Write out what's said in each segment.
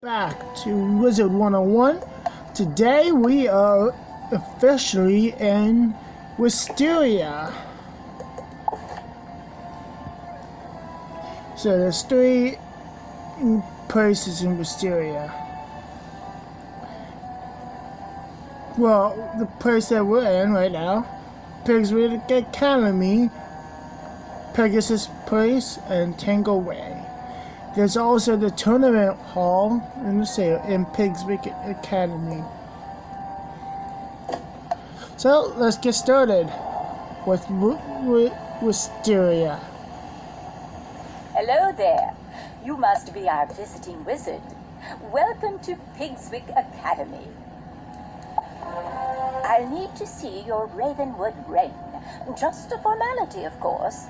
Back to Wizard 101. Today we are officially in Wisteria. So there's three places in Wisteria. Well, the place that we're in right now, Pigswick Academy, Pegasus Place, and Tangle Way. There's also the tournament hall in Pigswick Academy. So let's get started with Wisteria. Hello there. You must be our visiting wizard. Welcome to Pigswick Academy. I'll need to see your Ravenwood ring. Just a formality, of course.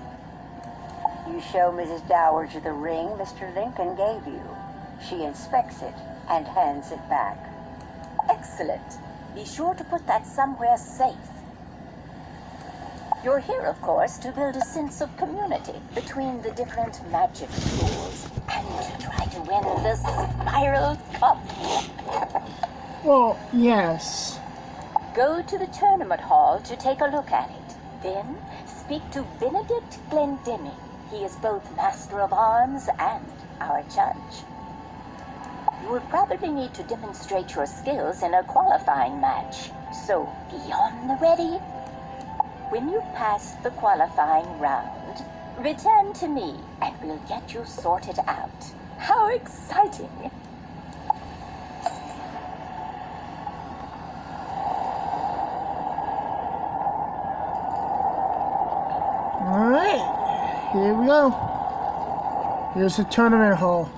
You show Mrs. Dowager the ring Mr. Lincoln gave you. She inspects it and hands it back. Excellent. Be sure to put that somewhere safe. You're here, of course, to build a sense of community between the different magic schools and to try to win the Spiral Cup. Well, yes. Go to the tournament hall to take a look at it. Then speak to Benedict Glendeming. He is both Master of Arms and our judge. You will probably need to demonstrate your skills in a qualifying match. So be on the ready. When you've passed the qualifying round, return to me and we'll get you sorted out. How exciting! Alright, here we go. Here's the tournament hall.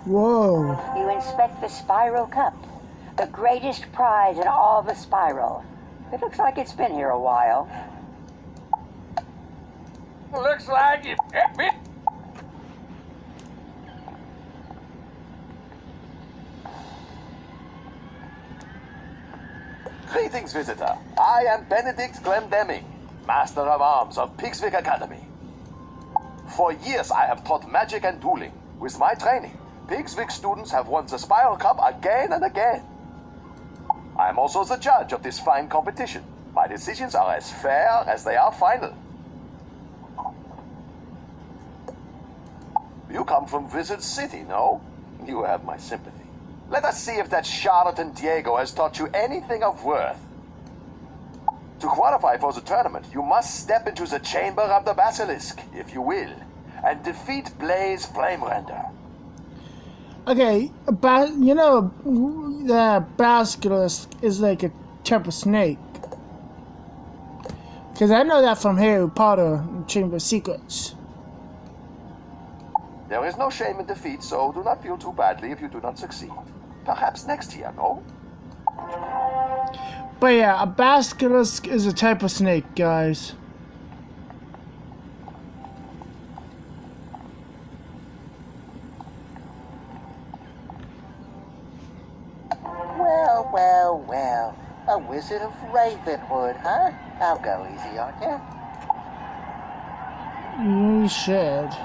Whoa. You inspect the Spiral Cup, the greatest prize in all the Spiral. It looks like it's been here a while. Looks like it. Greetings, visitor. I am Benedict Glendeming, Master of Arms of Pigswick Academy. For years, I have taught magic and dueling. With my training, Pigswick students have won the Spiral Cup again and again. I am also the judge of this fine competition. My decisions are as fair as they are final. You come from Wizard City, no? You have my sympathy. Let us see if that charlatan Diego has taught you anything of worth. To qualify for the tournament, you must step into the Chamber of the Basilisk, if you will, and defeat Blaze Flamerender. Okay, the basilisk is like a type of snake. Because I know that from Harry Potter and Chamber of Secrets. There is no shame in defeat, so do not feel too badly if you do not succeed. Perhaps next year, no? But yeah, a basilisk is a type of snake, guys. Well. A wizard of Ravenwood, huh? I'll go easy on you. You should.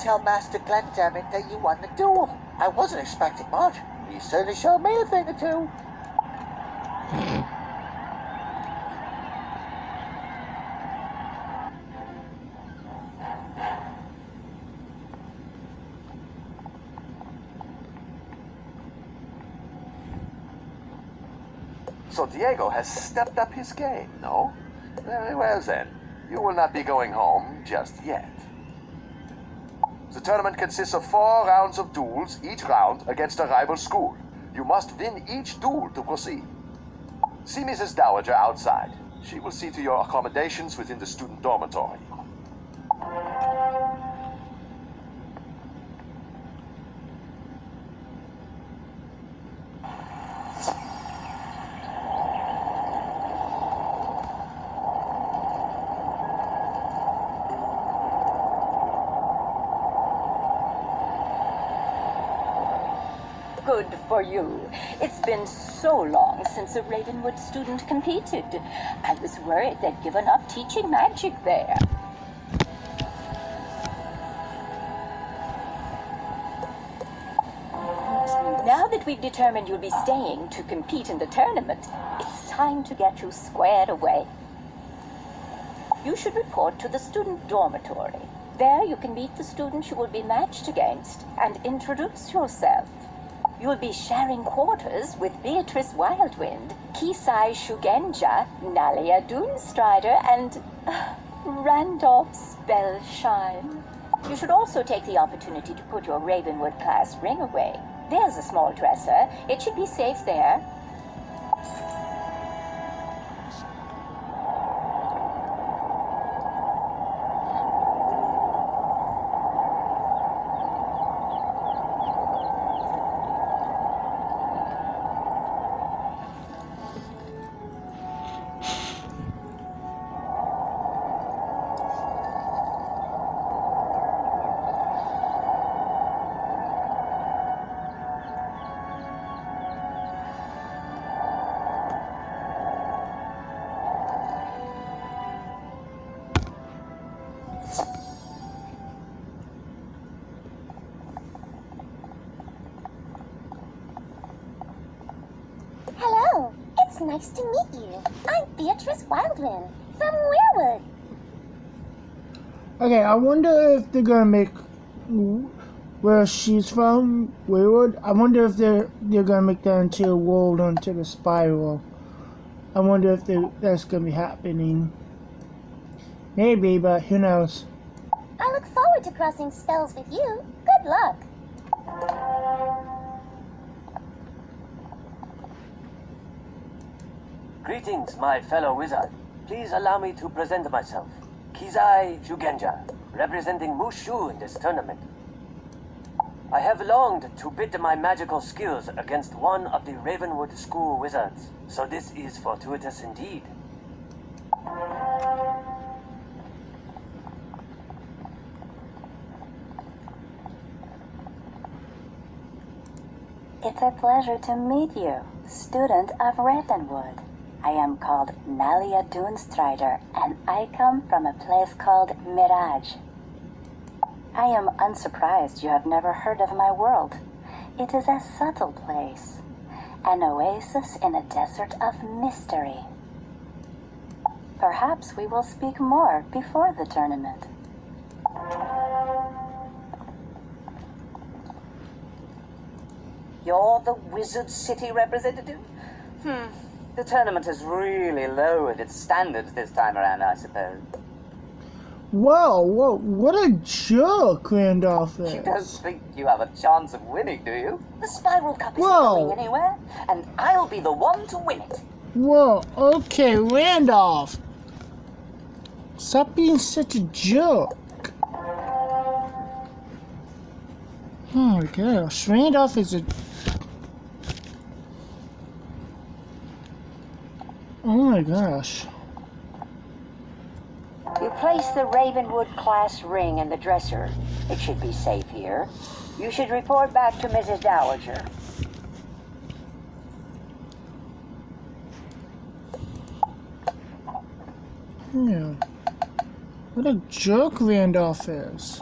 tell Master Glendemick that you won the duel. I wasn't expecting much. You certainly showed me a thing or two. So Diego has stepped up his game, no? Very well then. You will not be going home just yet. The tournament consists of 4 rounds of duels, each round against a rival school. You must win each duel to proceed. See Mrs. Dowager outside. She will see to your accommodations within the student dormitory. Good for you. It's been so long since a Ravenwood student competed. I was worried they'd given up teaching magic there. Now that we've determined you'll be staying to compete in the tournament, it's time to get you squared away. You should report to the student dormitory. There you can meet the students you will be matched against and introduce yourself. You'll be sharing quarters with Beatrice Wildwind, Kisai Shugenja, Nalia Doomstrider, and Randolph Spellshine. You should also take the opportunity to put your Ravenwood class ring away. There's a small dresser. It should be safe there. Hello, it's nice to meet you. I'm Beatrice Wildwind from Weirwood. Okay, I wonder if they're gonna make where she's from, Weirwood. I wonder if they're gonna make that into a world onto the spiral. I wonder if that's gonna be happening. Maybe, but who knows? I look forward to crossing spells with you. Good luck. Greetings, my fellow wizard. Please allow me to present myself. Kizai Shugenja, representing Mushu in this tournament. I have longed to pit my magical skills against one of the Ravenwood School wizards, so this is fortuitous indeed. It's a pleasure to meet you, student of Ravenwood. I am called Nalia Doomstrider, and I come from a place called Mirage. I am unsurprised you have never heard of my world. It is a subtle place, an oasis in a desert of mystery. Perhaps we will speak more before the tournament. You're the Wizard City representative? The tournament has really lowered its standards this time around, I suppose. Whoa, what a jerk Randolph is. You don't think you have a chance of winning, do you? The Spiral Cup isn't Whoa. going anywhere, and I'll be the one to win it. Whoa, okay, Randolph. Stop being such a jerk. Oh my gosh, Randolph is a... Oh my gosh. You place the Ravenwood class ring in the dresser. It should be safe here. You should report back to Mrs. Dowager. Yeah. What a jerk Randolph is.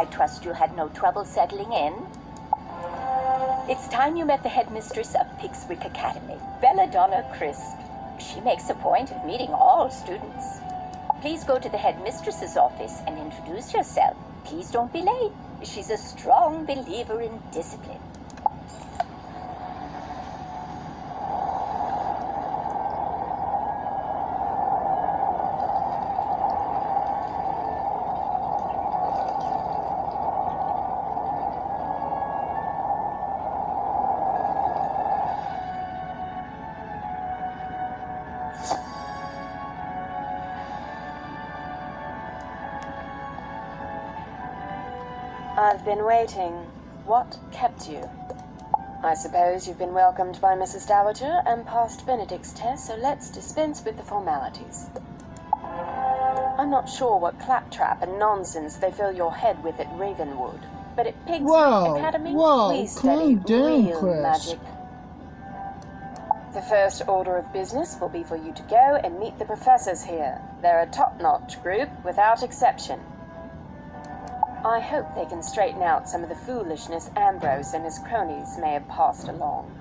I trust you had no trouble settling in. It's time you met the headmistress of Pigswick Academy, Belladonna Crisp. She makes a point of meeting all students. Please go to the headmistress's office and introduce yourself. Please don't be late. She's a strong believer in discipline. I've been waiting. What kept you? I suppose you've been welcomed by Mrs. Dowager and passed Benedict's test, so let's dispense with the formalities. I'm not sure what claptrap and nonsense they fill your head with at Ravenwood, but at Pigswick Academy, we study real Chris. magic. The first order of business will be for you to go and meet the professors here. They're a top-notch group, without exception. I hope they can straighten out some of the foolishness Ambrose and his cronies may have passed along.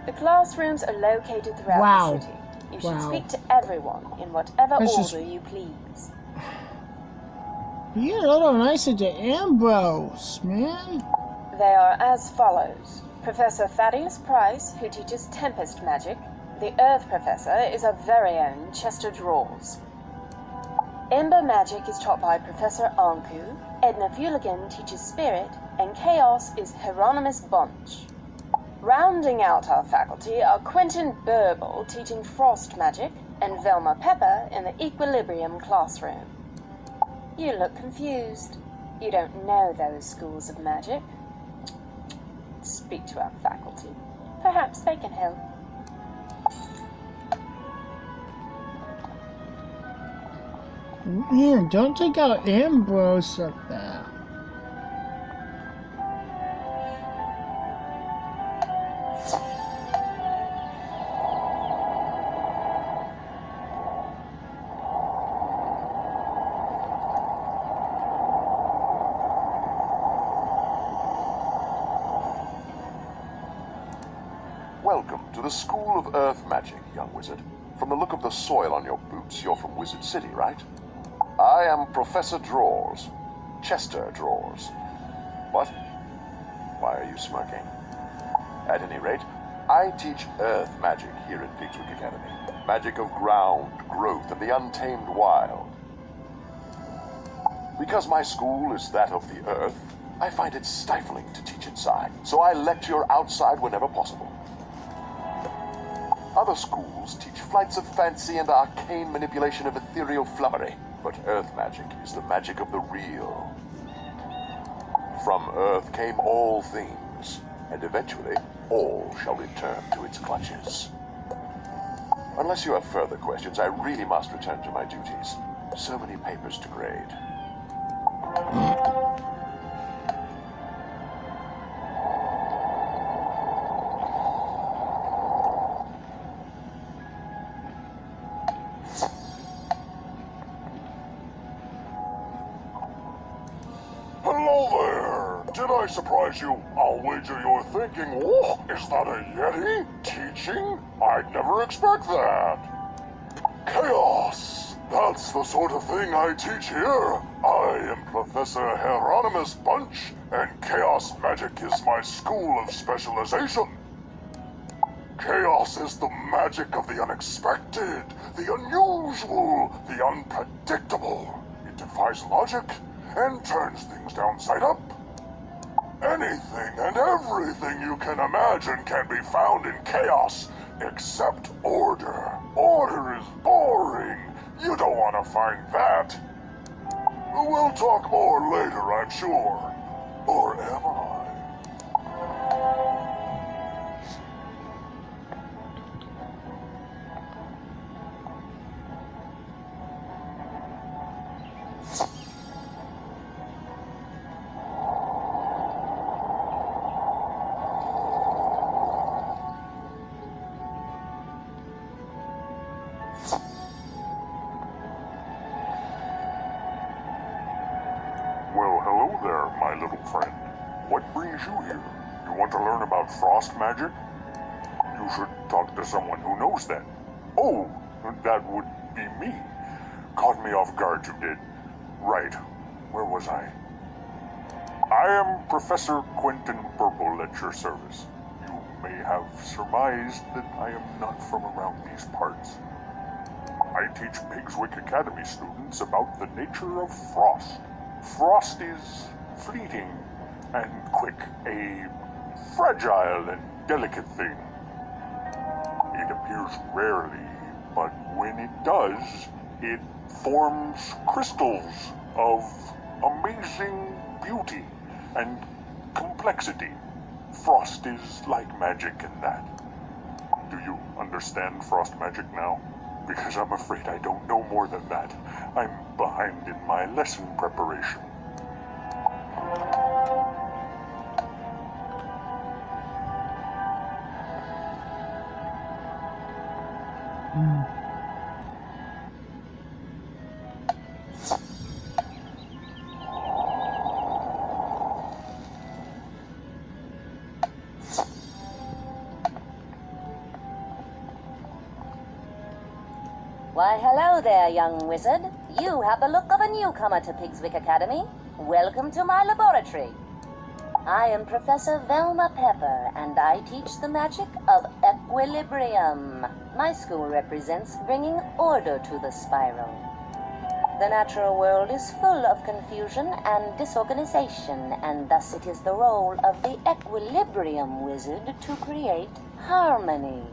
The classrooms are located throughout the city. You should speak to everyone in whatever order you please. Be a little nicer to Ambrose, man. They are as follows. Professor Thaddeus Price, who teaches Tempest Magic. The Earth Professor is our very own Chester Drawers. Ember Magic is taught by Professor Anku, Edna Fuligan teaches Spirit, and Chaos is Hieronymus Bunch. Rounding out our faculty are Quentin Burble teaching Frost Magic, and Velma Pepper in the Equilibrium classroom. You look confused. You don't know those schools of magic. Speak to our faculty. Perhaps they can help. Man, don't take out Ambrose like that. Welcome to the School of Earth Magic, young wizard. From the look of the soil on your boots, you're from Wizard City, right? I am Professor Drawers. Chester Drawers. What? Why are you smirking? At any rate, I teach Earth Magic here at Pigswick Academy. Magic of ground, growth, and the untamed wild. Because my school is that of the Earth, I find it stifling to teach inside, so I lecture outside whenever possible. Other schools teach flights of fancy and arcane manipulation of ethereal flummery, but Earth Magic is the magic of the real. From Earth came all things, and eventually all shall return to its clutches. Unless you have further questions, I really must return to my duties. So many papers to grade. Did I surprise you? I'll wager you're thinking, oh, is that a Yeti? Teaching? I'd never expect that. Chaos! That's the sort of thing I teach here. I am Professor Hieronymus Bunch, and Chaos Magic is my school of specialization. Chaos is the magic of the unexpected, the unusual, the unpredictable. It defies logic and turns things downside up. Anything and everything you can imagine can be found in chaos, except order. Order is boring. You don't want to find that. We'll talk more later, I'm sure. Or am I? Well, hello there, my little friend. What brings you here? You want to learn about frost magic? You should talk to someone who knows that. Oh, that would be me. Caught me off guard, you did. Right. Where was I? I am Professor Quentin Purple at your service. You may have surmised that I am not from around these parts. I teach Pigswick Academy students about the nature of frost. Frost is fleeting and quick, a fragile and delicate thing. It appears rarely, but when it does, it forms crystals of amazing beauty and complexity. Frost is like magic in that. Do you understand frost magic now? Because I'm afraid I don't know more than that. I'm behind in my lesson preparation. Why, hello there, young wizard. You have the look of a newcomer to Pigswick Academy. Welcome to my laboratory. I am Professor Velma Pepper, and I teach the magic of equilibrium. My school represents bringing order to the spiral. The natural world is full of confusion and disorganization, and thus it is the role of the equilibrium wizard to create harmony.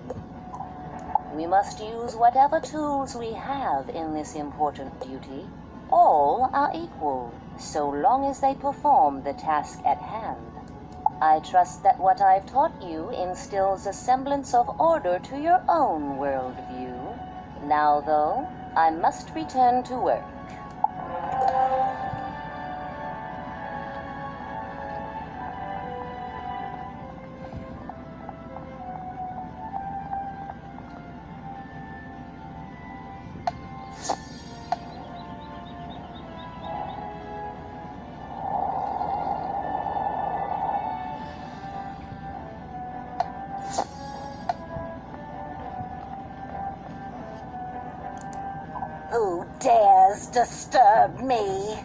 We must use whatever tools we have in this important duty. All are equal, so long as they perform the task at hand. I trust that what I've taught you instills a semblance of order to your own worldview. Now, though, I must return to work. Who dares disturb me?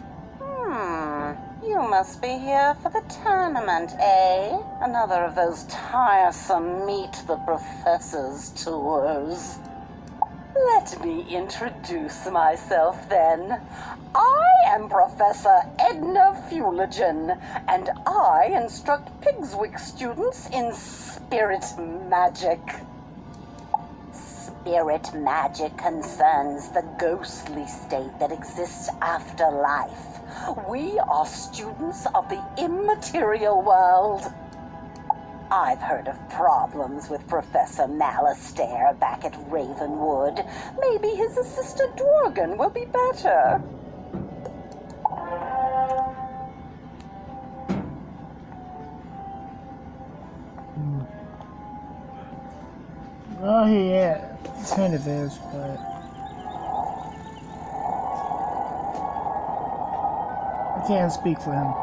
You must be here for the tournament, eh? Another of those tiresome meet the professor's tours. Let me introduce myself then. I am Professor Edna Fuligen, and I instruct Pigswick students in spirit magic. Spirit magic concerns the ghostly state that exists after life. We are students of the immaterial world. I've heard of problems with Professor Malastair back at Ravenwood. Maybe his assistant Dworgen will be better. Well, yeah, kind of is, but I can't speak for him.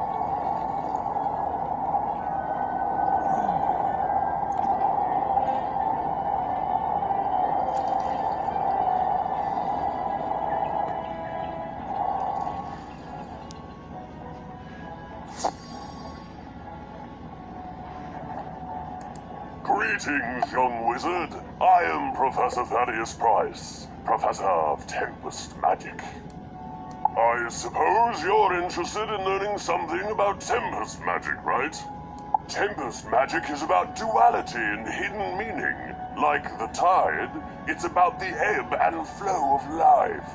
Greetings, young wizard. I am Professor Thaddeus Price, Professor of Tempest Magic. I suppose you're interested in learning something about Tempest Magic, right? Tempest Magic is about duality and hidden meaning. Like the tide, it's about the ebb and flow of life.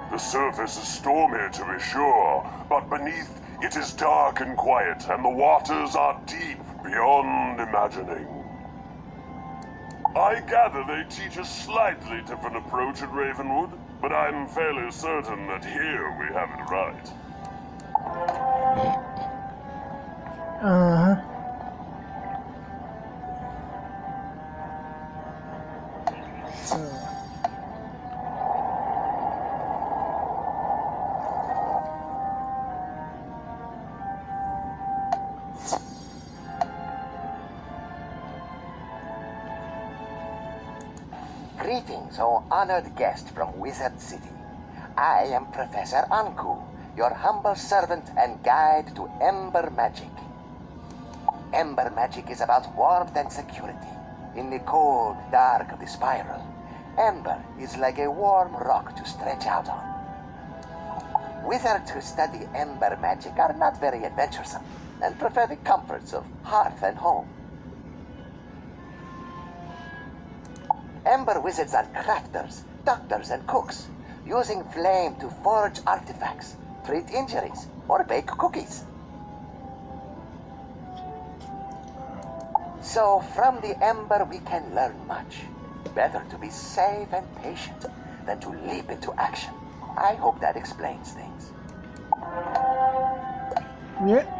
The surface is stormy, to be sure, but beneath it is dark and quiet, and the waters are deep beyond imagining. I gather they teach a slightly different approach at Ravenwood, but I'm fairly certain that here we have it right. Uh-huh. So. Greetings, O honored guest from Wizard City. I am Professor Anku, your humble servant and guide to Ember Magic. Ember Magic is about warmth and security. In the cold dark of the spiral, Ember is like a warm rock to stretch out on. Wizards who study Ember Magic are not very adventuresome and prefer the comforts of hearth and home. Ember Wizards are crafters, doctors, and cooks, using flame to forge artifacts, treat injuries, or bake cookies. So from the Ember we can learn much. Better to be safe and patient than to leap into action. I hope that explains things. Yeah.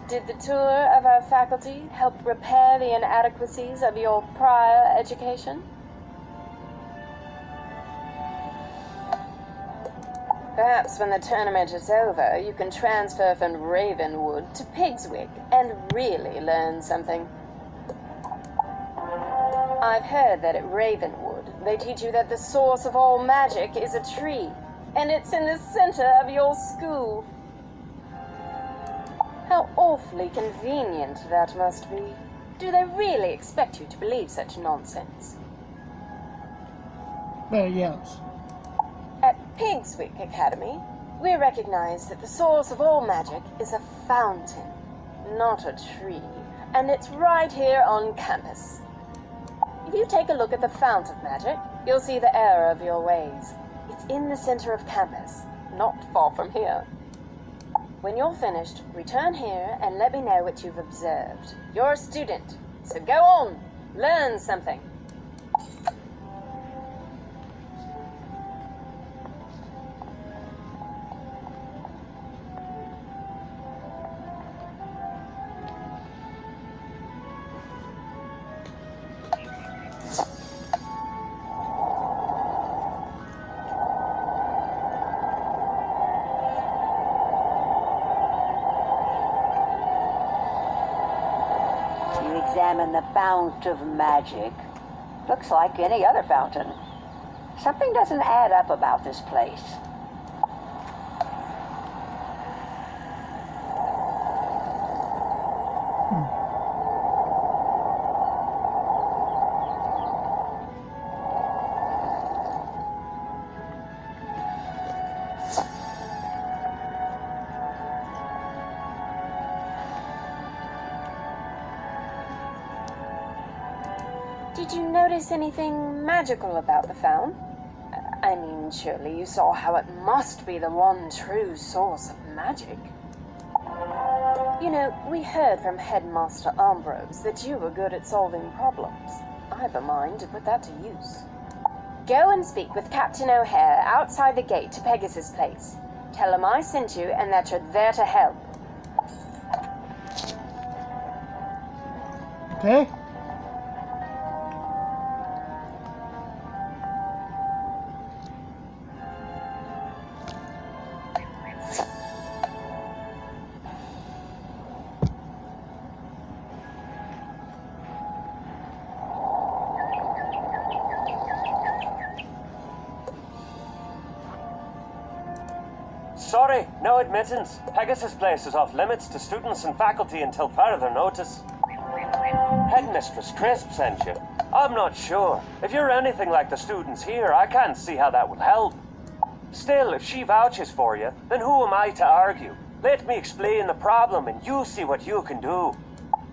Did the tour of our faculty help repair the inadequacies of your prior education? Perhaps when the tournament is over, you can transfer from Ravenwood to Pigswick and really learn something. I've heard that at Ravenwood, they teach you that the source of all magic is a tree, and it's in the center of your school. How awfully convenient that must be. Do they really expect you to believe such nonsense? Well, yes. At Pigswick Academy, we recognize that the source of all magic is a fountain, not a tree, and it's right here on campus. If you take a look at the fount of magic, you'll see the error of your ways. It's in the center of campus, not far from here. When you're finished, return here and let me know what you've observed. You're a student, so go on, learn something. Examine the fount of magic. Looks like any other fountain. Something doesn't add up about this place. Did you notice anything magical about the fount? I mean, surely you saw how it must be the one true source of magic. You know, we heard from Headmaster Ambrose that you were good at solving problems. I've a mind to put that to use. Go and speak with Captain O'Hare outside the gate to Pegasus Place. Tell him I sent you and that you're there to help. Okay. Sorry, no admittance. Pegasus Place is off limits to students and faculty until further notice. Headmistress Crisp sent you. I'm not sure. If you're anything like the students here, I can't see how that will help. Still, if she vouches for you, then who am I to argue? Let me explain the problem and you see what you can do.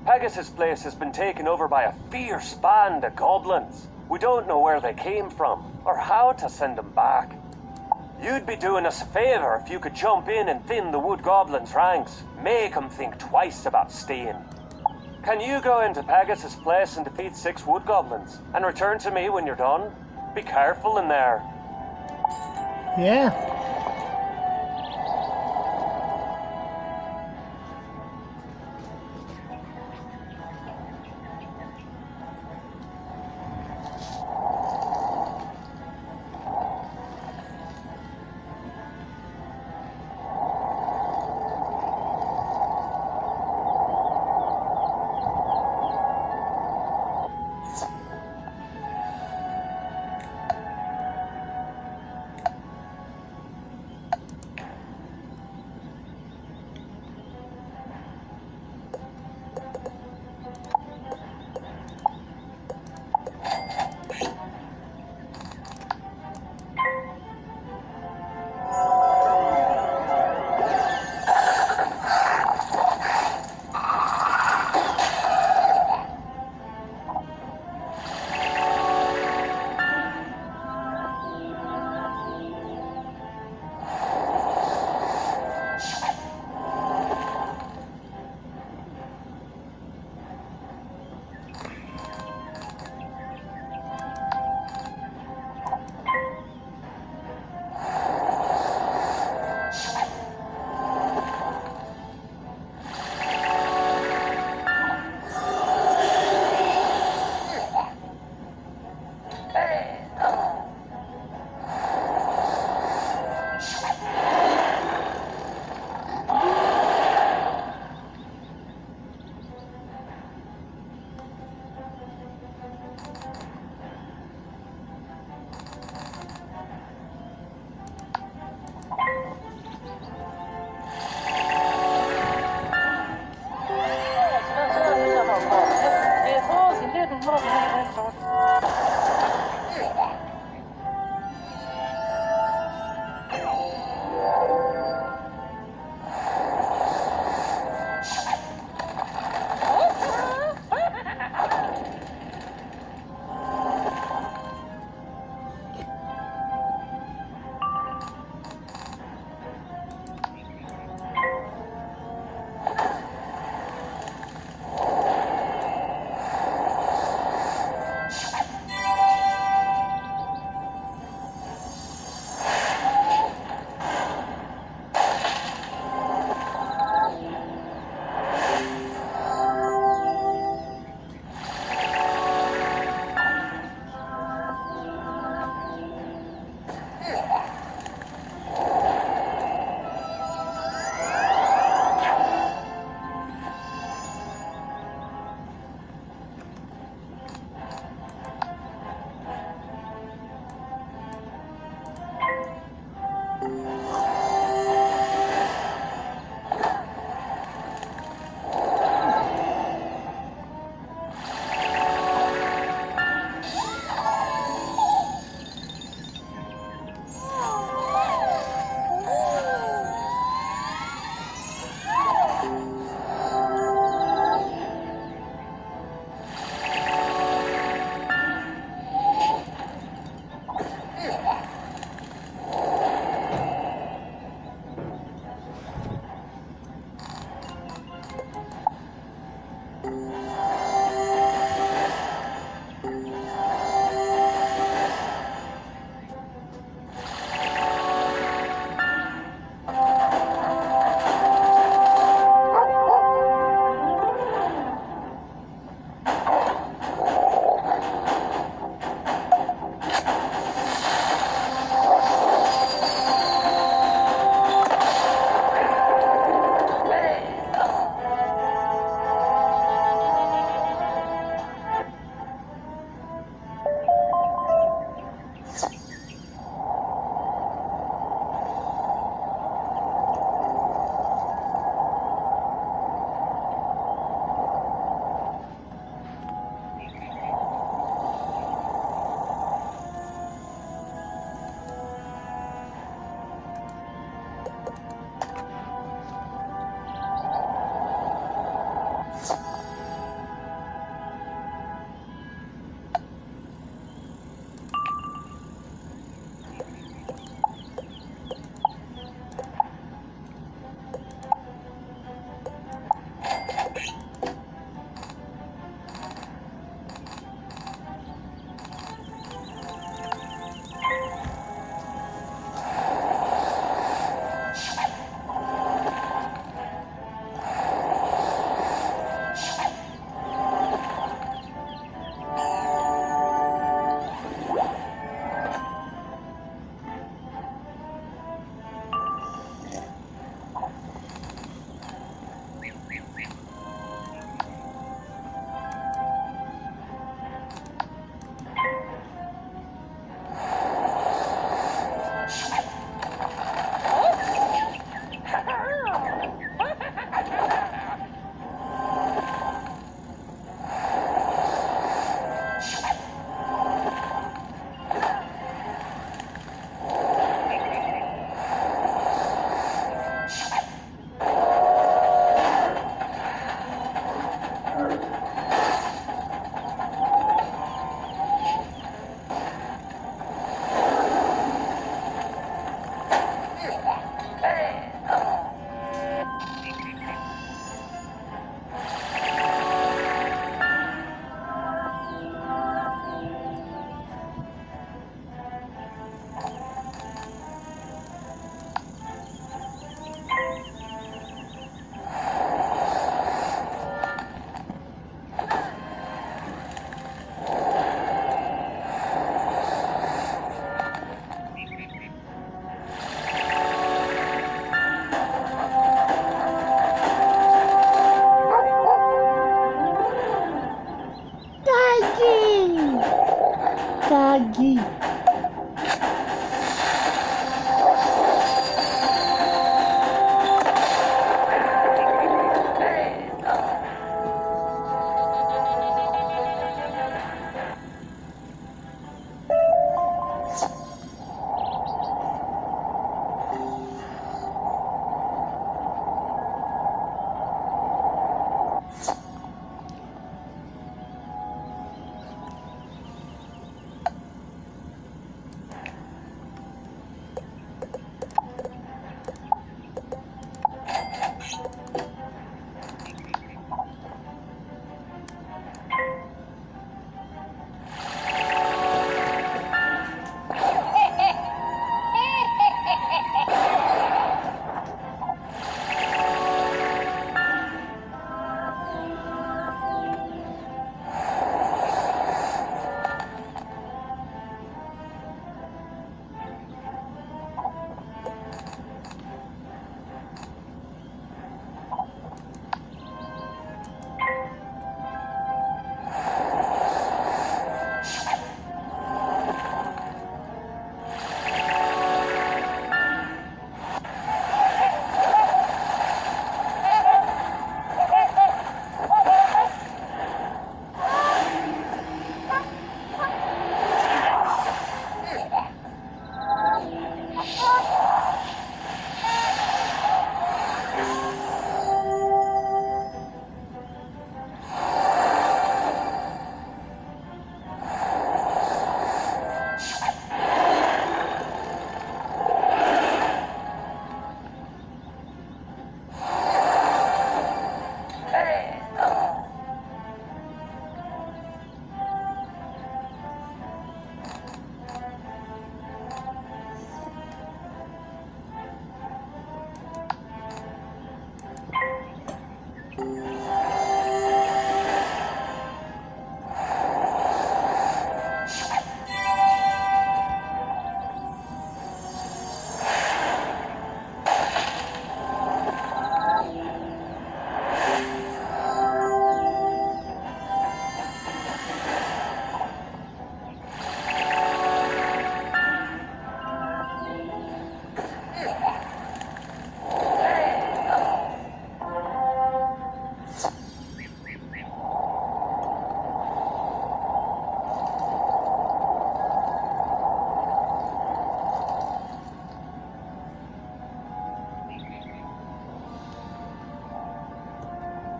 Pegasus Place has been taken over by a fierce band of goblins. We don't know where they came from, or how to send them back. You'd be doing us a favor if you could jump in and thin the Wood Goblins' ranks. Make them think twice about staying. Can you go into Pegasus' place and defeat 6 Wood Goblins, and return to me when you're done? Be careful in there. Yeah. Doggy.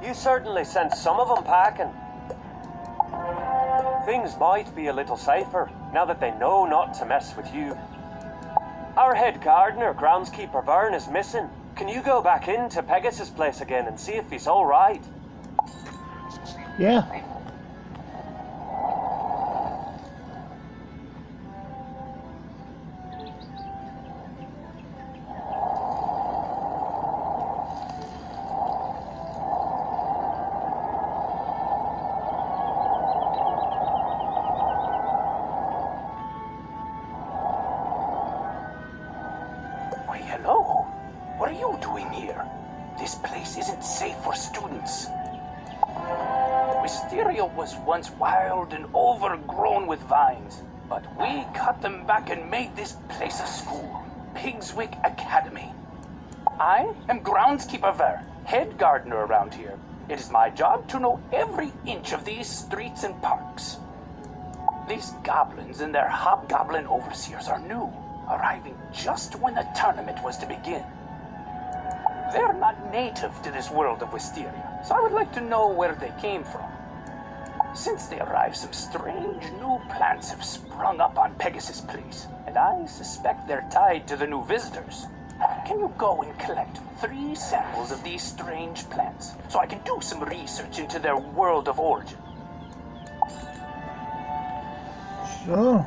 You certainly sent some of them packing. Things might be a little safer now that they know not to mess with you. Our head gardener, groundskeeper Vern, is missing. Can you go back into Pegasus' place again and see if he's all right? Yeah. Why, hello. What are you doing here? This place isn't safe for students. Wisteria was once wild and overgrown with vines, but we cut them back and made this place a school, Pigswick Academy. I am groundskeeper Vern, head gardener around here. It is my job to know every inch of these streets and parks. These goblins and their hobgoblin overseers are new, arriving just when the tournament was to begin. They're not native to this world of Wisteria, so I would like to know where they came from. Since they arrived, some strange new plants have sprung up on Pegasus Place, and I suspect they're tied to the new visitors. Can can you go and collect 3 samples of these strange plants so I can do some research into their world of origin? Sure.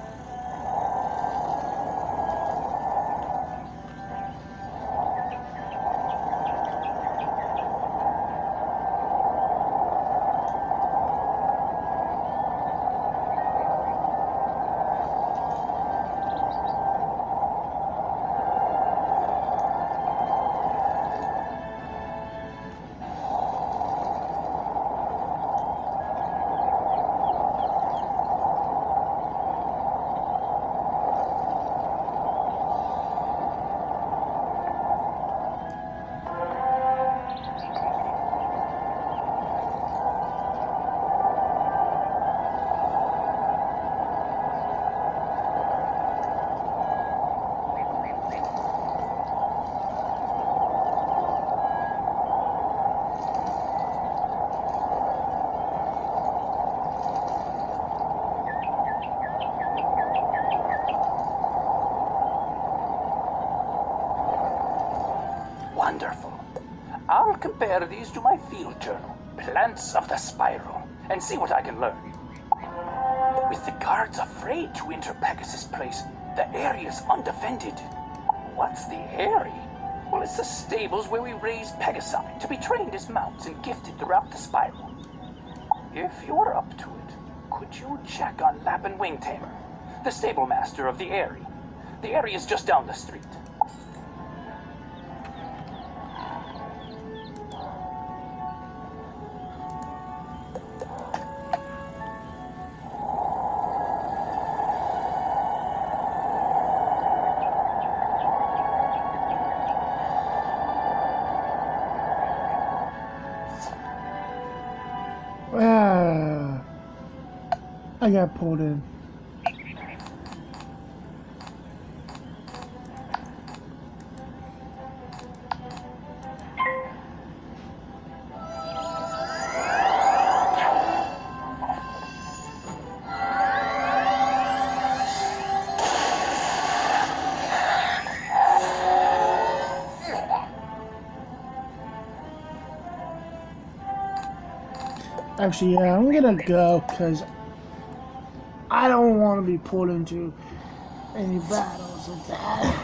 Wonderful. I'll compare these to my field journal, Plants of the Spiral, and see what I can learn. With the guards afraid to enter Pegasus Place, the area's undefended. What's the area? Well, it's the stables where we raise Pegasi to be trained as mounts and gifted throughout the Spiral. If you're up to it, could you check on Lappin Wingtamer, the stable master of the area? The area's just down the street. I got pulled in. Actually, yeah, I'm gonna go because I don't want to be pulled into any battles with that.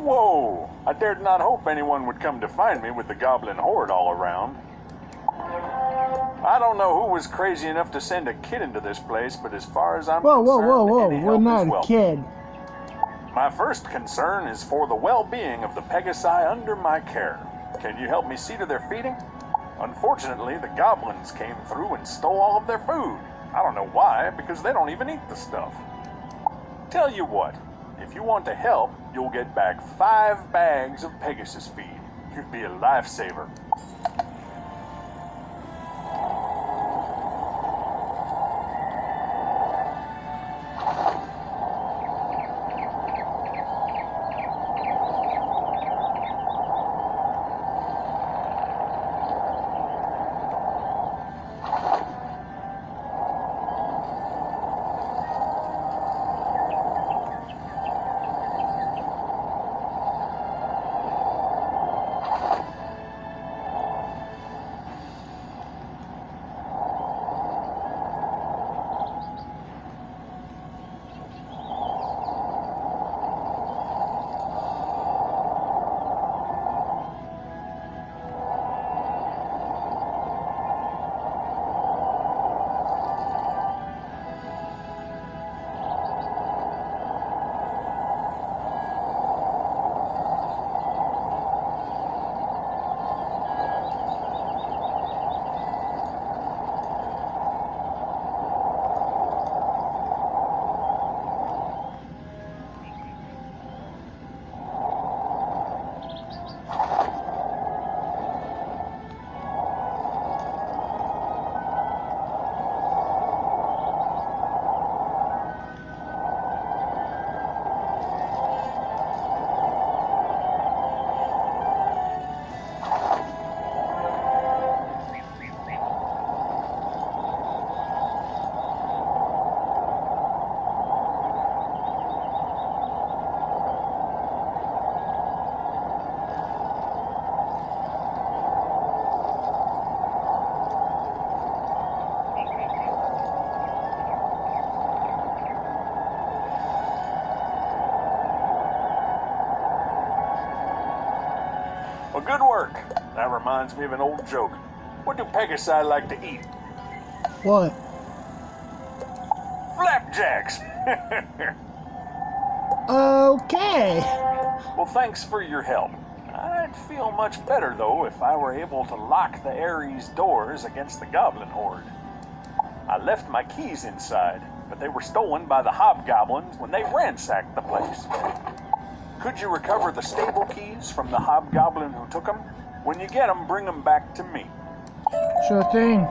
Whoa! I dared not hope anyone would come to find me with the goblin horde all around. I don't know who was crazy enough to send a kid into this place, but as far as I'm concerned, any We're help not is a welcome. kid. My first concern is for the well-being of the Pegasi under my care. Can you help me see to their feeding? Unfortunately, the goblins came through and stole all of their food. I don't know why, because they don't even eat the stuff. Tell you what, if you want to help, you'll get back 5 bags of Pegasus feed. You'd be a lifesaver. Well, good work. That reminds me of an old joke. What do Pegasi like to eat? What? Flapjacks! Okay. Well, thanks for your help. I'd feel much better, though, if I were able to lock the Ares doors against the goblin horde. I left my keys inside, but they were stolen by the hobgoblins when they ransacked the place. Could you recover the stable keys from the hobgoblin who took them? When you get them, bring them back to me. Sure thing.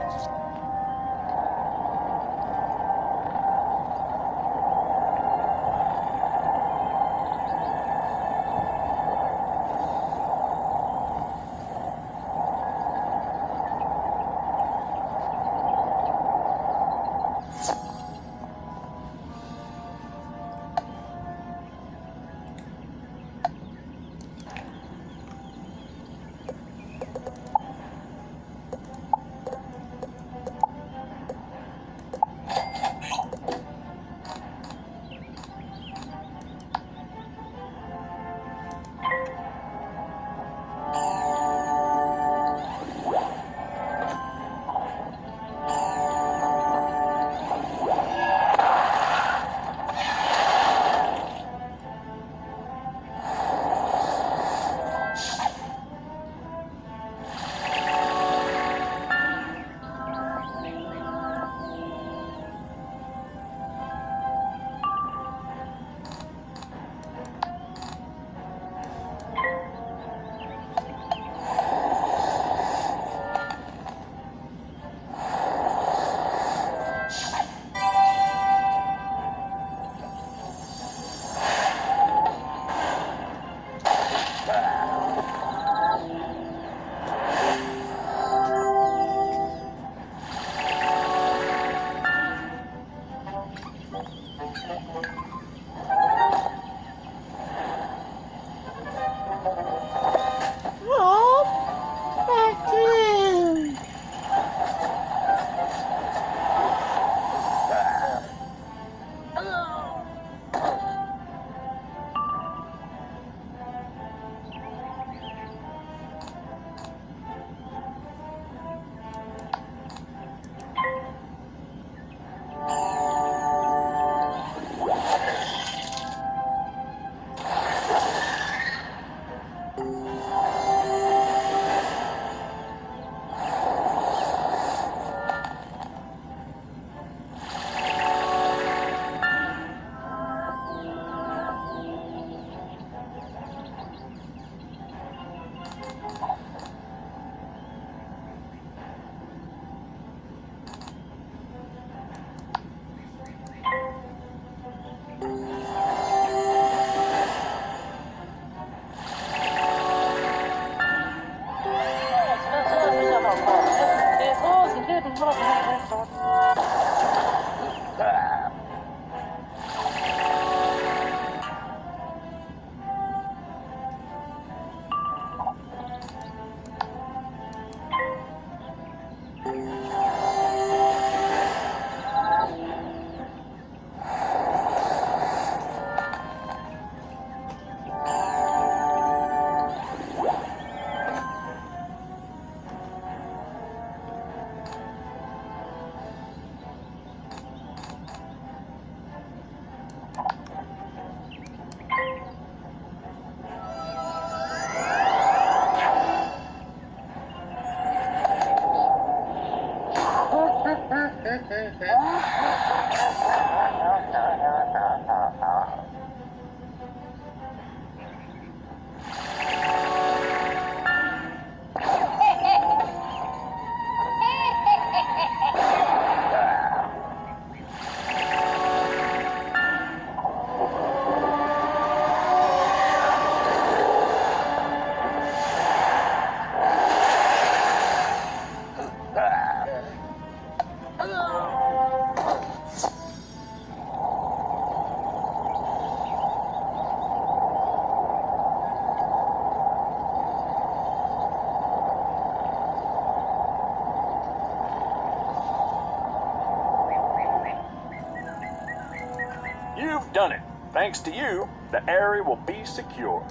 You've done it. Thanks to you, the area will be secure.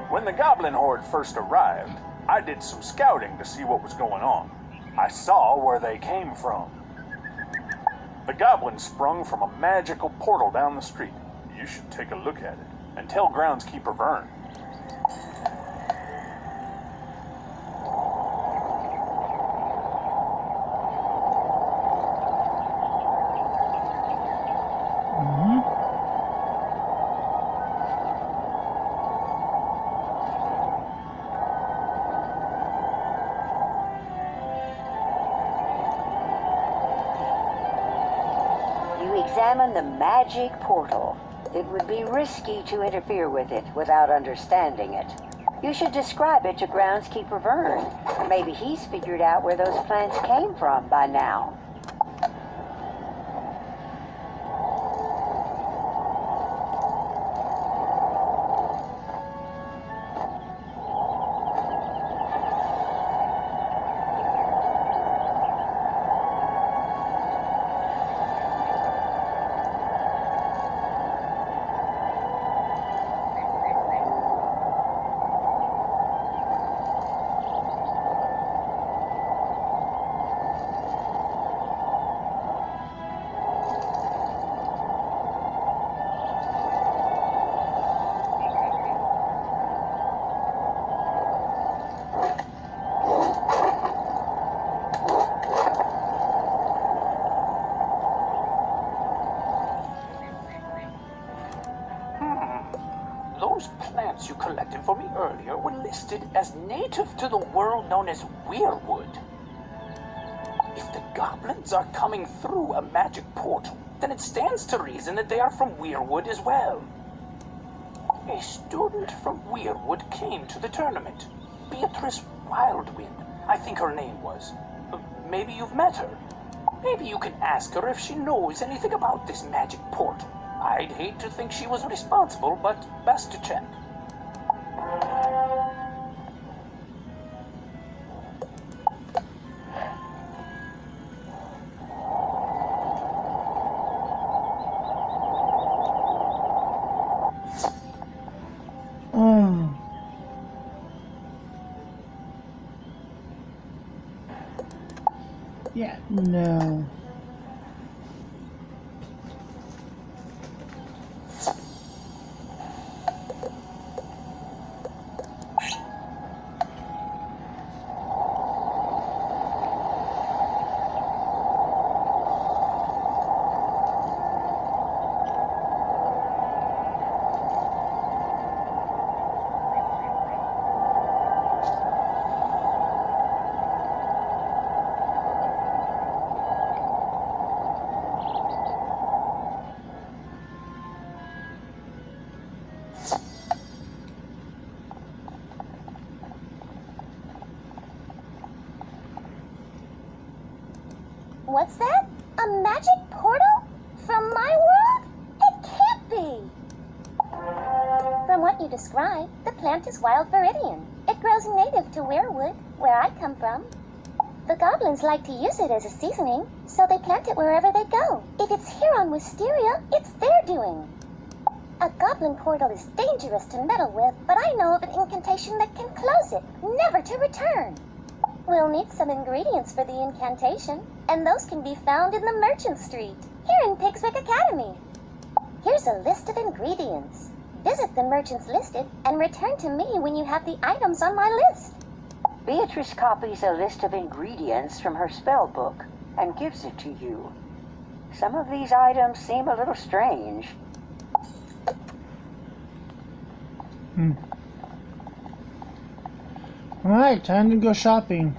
When the goblin horde first arrived, I did some scouting to see what was going on. I saw where they came from. The goblins sprung from a magical portal down the street. You should take a look at it and tell groundskeeper Vern. Examine the magic portal. It would be risky to interfere with it without understanding it. You should describe it to groundskeeper Vern. Maybe he's figured out where those plants came from by now. Those plants you collected for me earlier were listed as native to the world known as Weirwood. If the goblins are coming through a magic portal, then it stands to reason that they are from Weirwood as well. A student from Weirwood came to the tournament. Beatrice Wildwind, I think her name was. Maybe you've met her. Maybe you can ask her if she knows anything about this magic portal. I'd hate to think she was responsible, but best to check. Yeah, no. What's that? A magic portal? From my world? It can't be! From what you describe, the plant is wild viridian. It grows native to Weirwood, where I come from. The goblins like to use it as a seasoning, so they plant it wherever they go. If it's here on Wisteria, it's their doing. A goblin portal is dangerous to meddle with, but I know of an incantation that can close it, never to return. We'll need some ingredients for the incantation, and those can be found in the Merchant Street, here in Pigswick Academy. Here's a list of ingredients. Visit the merchants listed and return to me when you have the items on my list. Beatrice copies a list of ingredients from her spell book and gives it to you. Some of these items seem a little strange. Alright, time to go shopping.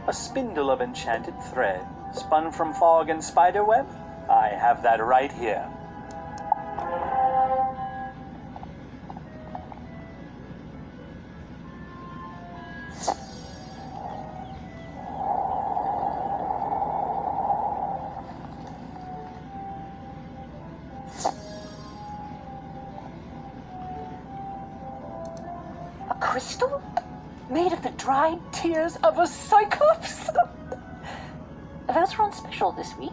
A spindle of enchanted thread, spun from fog and spiderweb? I have that right here. crystal? Made of the dried tears of a cyclops? Those are on special this week.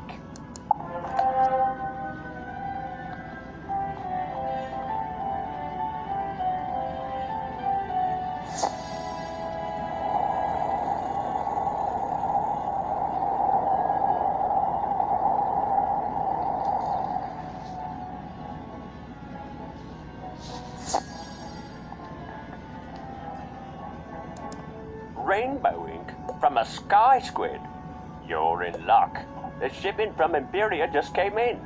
Rainbow ink from a sky squid. You're in luck. The shipment from Imperia just came in.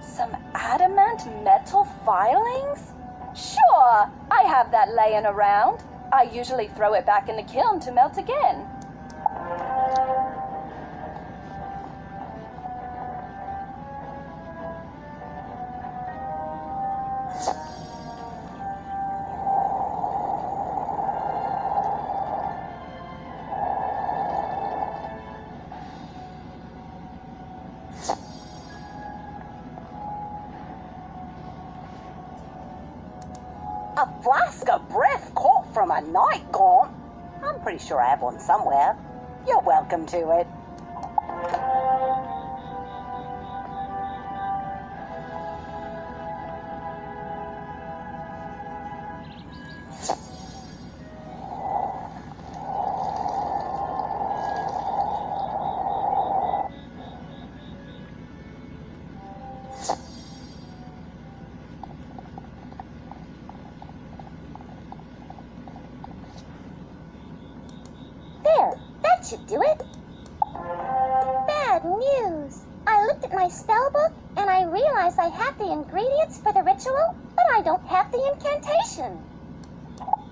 Some adamant metal filings? Sure, I have that laying around. I usually throw it back in the kiln to melt again. A flask of breath caught from a night gaunt? I'm pretty sure I have one somewhere. You're welcome to it. There, that should do it. Bad news. I looked at my spell book and I realized I have the ingredients for the ritual, but I don't have the incantation.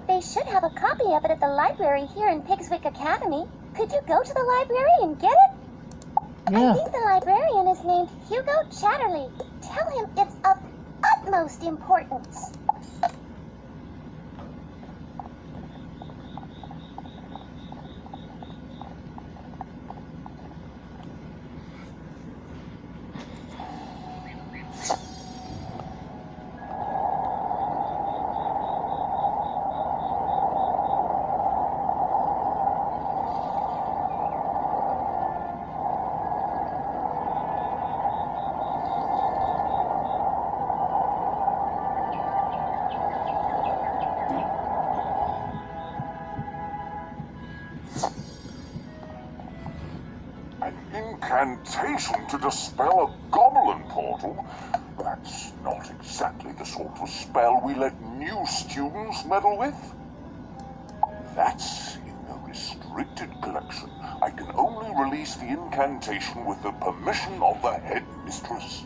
They should have a copy of it at the library here in Pigswick Academy. Could you go to the library and get it? Yeah. I think the librarian is named Hugo Chatterley. Tell him it's of utmost importance. Incantation to dispel a goblin portal? That's not exactly the sort of spell we let new students meddle with. That's in the restricted collection. I can only release the incantation with the permission of the headmistress.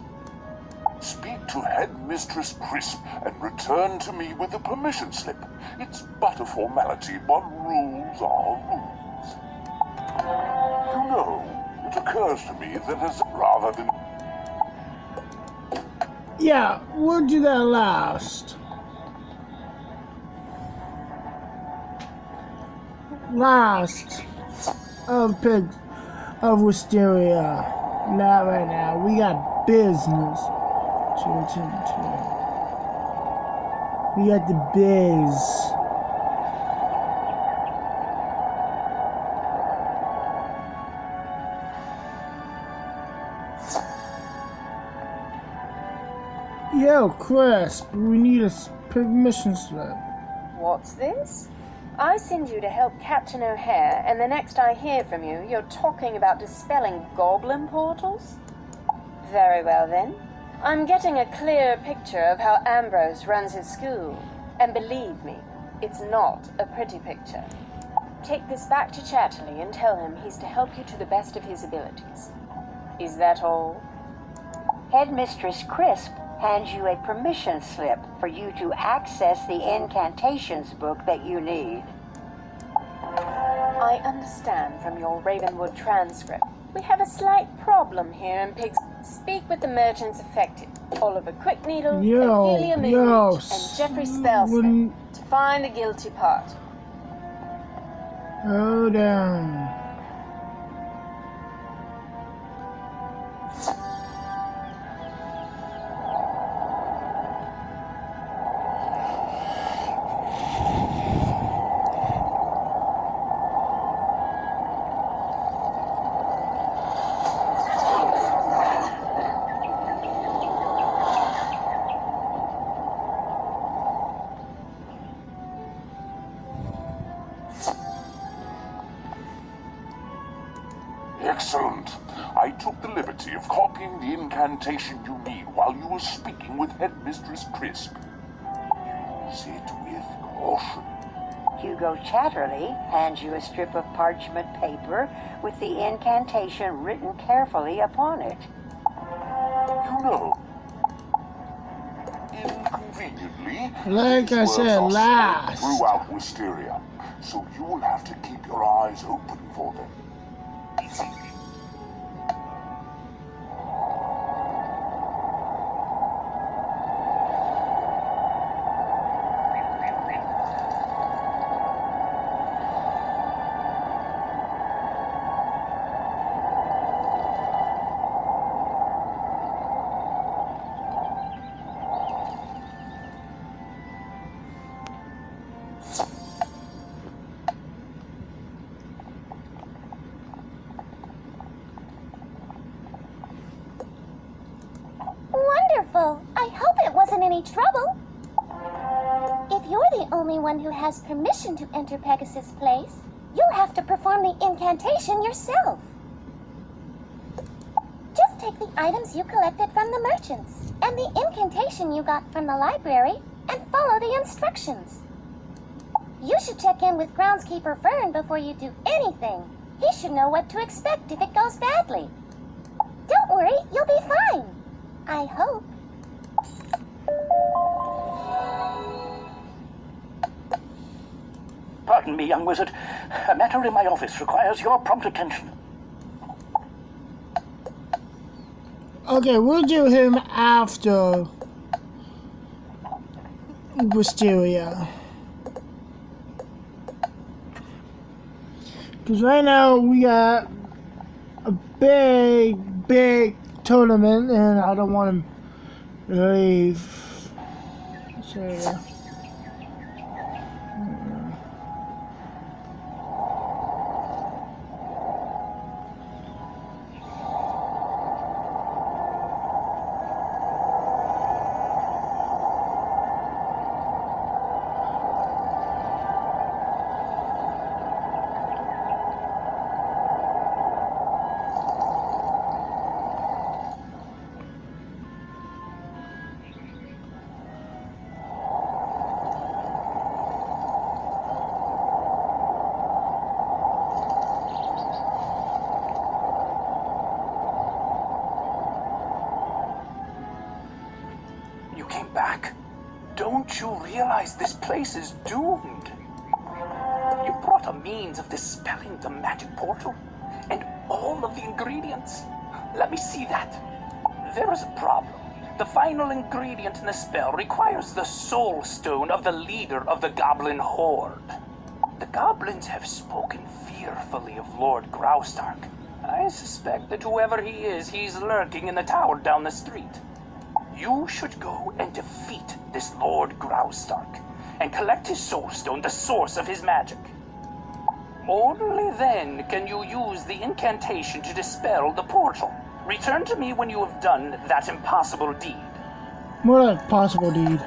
Speak to Headmistress Crisp and return to me with the permission slip. It's but a formality, but rules are rules. You know, it occurs to me that as rather than... Yeah, we'll do that last. Last of Pigs of Wisteria. Not right now. We got business to attend to. We got the biz. Yo, Crisp, we need a permission slip. What's this? I send you to help Captain O'Hare, and the next I hear from you, you're talking about dispelling goblin portals? Very well then. I'm getting a clear picture of how Ambrose runs his school. And believe me, it's not a pretty picture. Take this back to Chatterley and tell him he's to help you to the best of his abilities. Is that all? Headmistress Crisp hands you a permission slip for you to access the incantations book that you need. I understand from your Ravenwood transcript We have a slight problem here in Pigs. Speak with the merchants affected. Oliver Quickneedle, Ophelia Midreach, and Jeffrey Spellsmith to find the guilty part. Hold on. Excellent. I took the liberty of copying the incantation you need while you were speaking with Headmistress Crisp. Use it with caution. Hugo Chatterley hands you a strip of parchment paper with the incantation written carefully upon it. You know, inconveniently, like I said last, throughout Wisteria, so you will have to keep your eyes open for them. Wonderful. I hope it wasn't any trouble. If you're the only one who has permission to enter Pegasus Place, you'll have to perform the incantation yourself. Just take the items you collected from the merchants and the incantation you got from the library and follow the instructions. You should check in with Groundskeeper Fern before you do anything. He should know what to expect if it goes badly. Don't worry, you'll be fine. I hope. Pardon me, young wizard. A matter in my office requires your prompt attention. Okay, we'll do him after Wisteria. Because right now we got a big tournament and I don't want to leave. So, yeah. Back. Don't you realize this place is doomed? You brought a means of dispelling the magic portal and all of the ingredients. Let me see that. There is a problem. The final ingredient in the spell requires the soul stone of the leader of the goblin horde. The goblins have spoken fearfully of Lord Graustark. I suspect that whoever he is, he's lurking in the tower down the street. You should go and defeat this Lord Graustark and collect his soul stone, the source of his magic. Only then can you use the incantation to dispel the portal. Return to me when you have done that impossible deed. More like possible deed.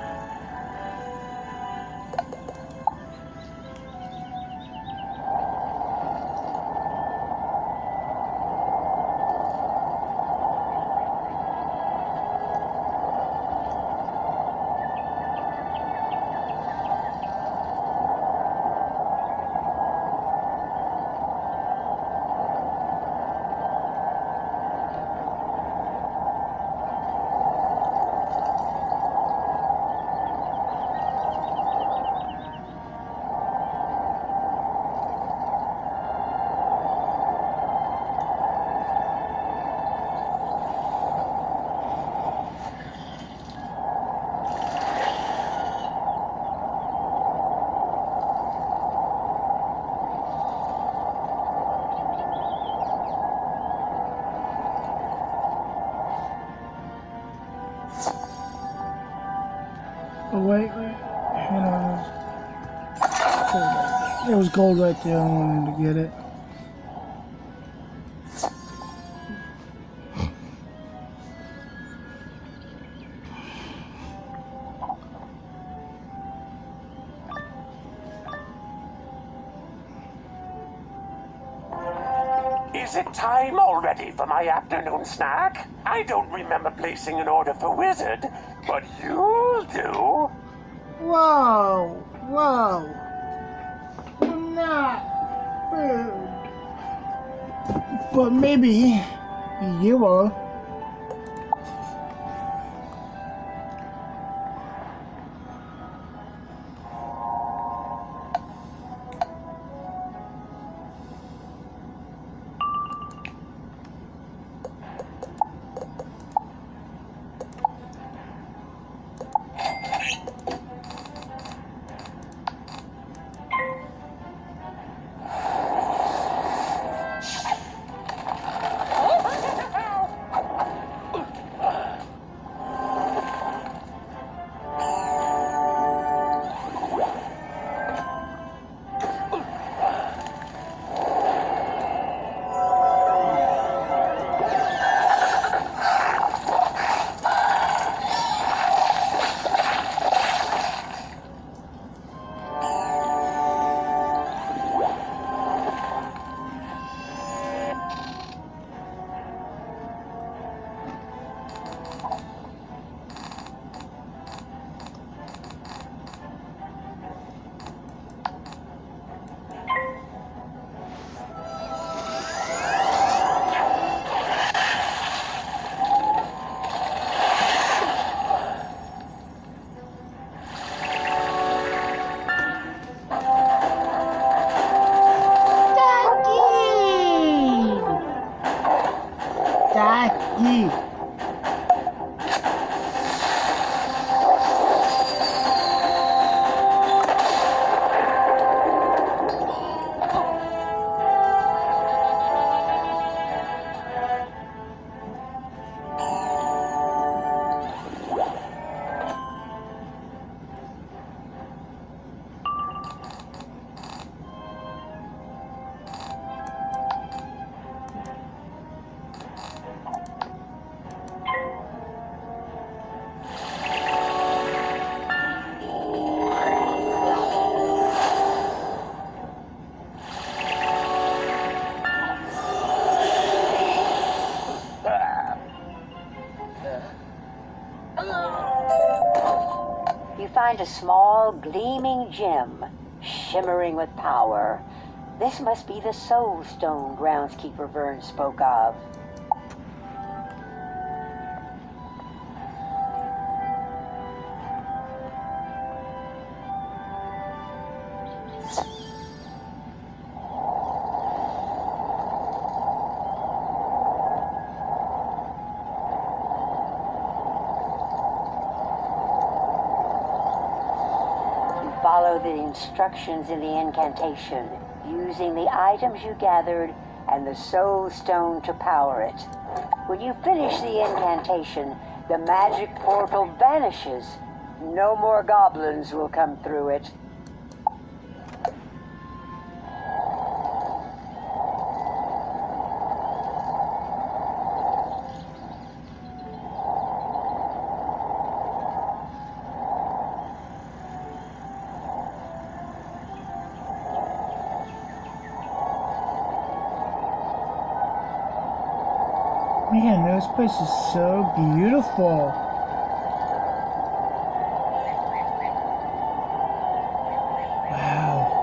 wait. Hang on. It was gold right there. I wanted to get it. Is it time already for my afternoon snack? I don't remember placing an order for Wizard, but you'll do. Whoa! You're not rude. But maybe you will. Daddy. You find a small, gleaming gem, shimmering with power. This must be the Soul Stone groundskeeper Vern spoke of. Follow the instructions in the incantation, using the items you gathered and the Soul Stone to power it. When you finish the incantation, the magic portal vanishes. No more goblins will come through it. Man, this place is so beautiful. Wow.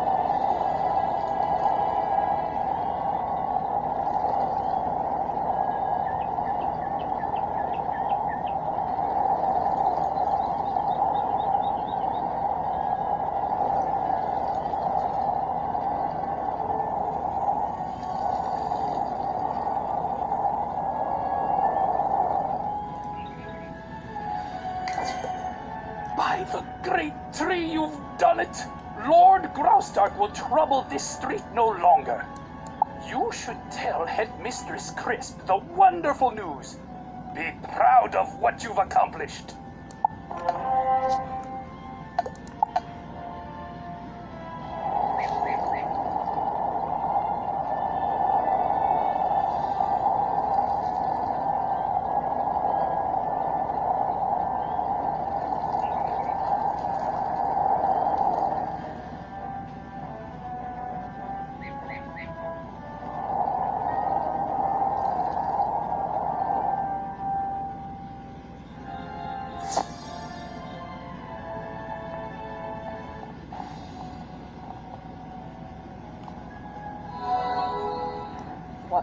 By the great tree, you've done it! Lord Graustark will trouble this street no longer. You should tell Headmistress Crisp the wonderful news. Be proud of what you've accomplished.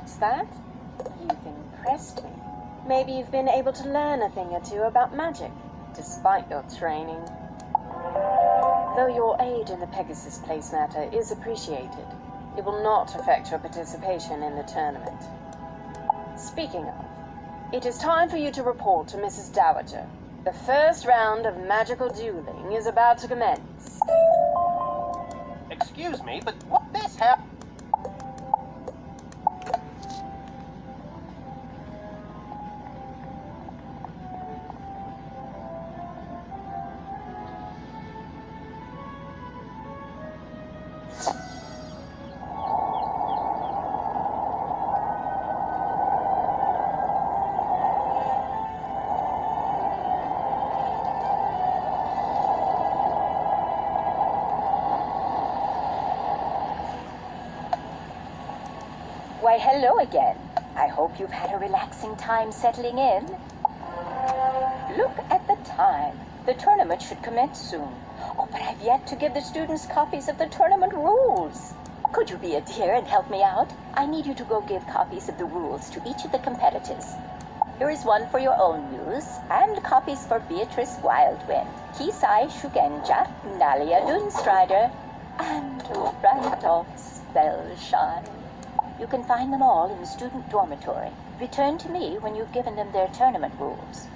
What's that? You've impressed me. Maybe you've been able to learn a thing or two about magic, despite your training. Though your aid in the Pegasus Place matter is appreciated, it will not affect your participation in the tournament. Speaking of, it is time for you to report to Mrs. Dowager. The first round of magical dueling is about to commence. Excuse me, but what this happened? Why, hello again. I hope you've had a relaxing time settling in. Look at the time. The tournament should commence soon. Oh, but I've yet to give the students copies of the tournament rules. Could you be a dear and help me out? I need you to go give copies of the rules to each of the competitors. Here is one for your own use, and copies for Beatrice Wildwind, Kisai Shugenja, Nalia Dunstrider, and Randolph Spellshine. You can find them all in the student dormitory. Return to me when you've given them their tournament rules.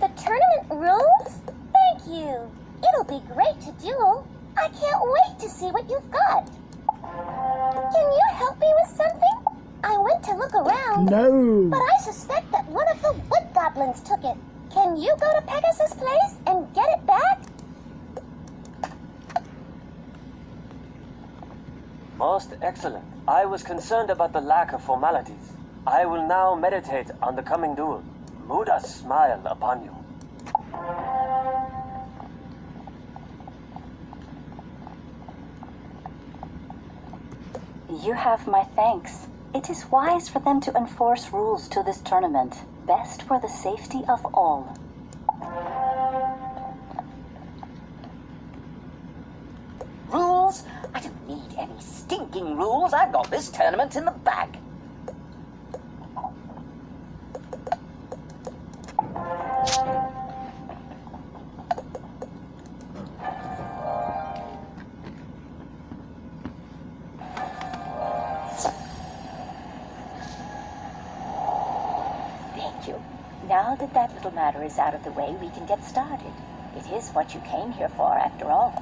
The tournament rules? Thank you. It'll be great to duel. I can't wait to see what you've got. Can you help me with something? I went to look around. No. But I suspect that one of the wood goblins took it. Can you go to Pegasus Place and get it back? Most excellent. I was concerned about the lack of formalities. I will now meditate on the coming duel. Muda smile upon you. You have my thanks. It is wise for them to enforce rules to this tournament, best for the safety of all. Rules? I don't need any stinking rules. I've got this tournament in the bag. Thank you. Now that that little matter is out of the way, we can get started. It is what you came here for, after all.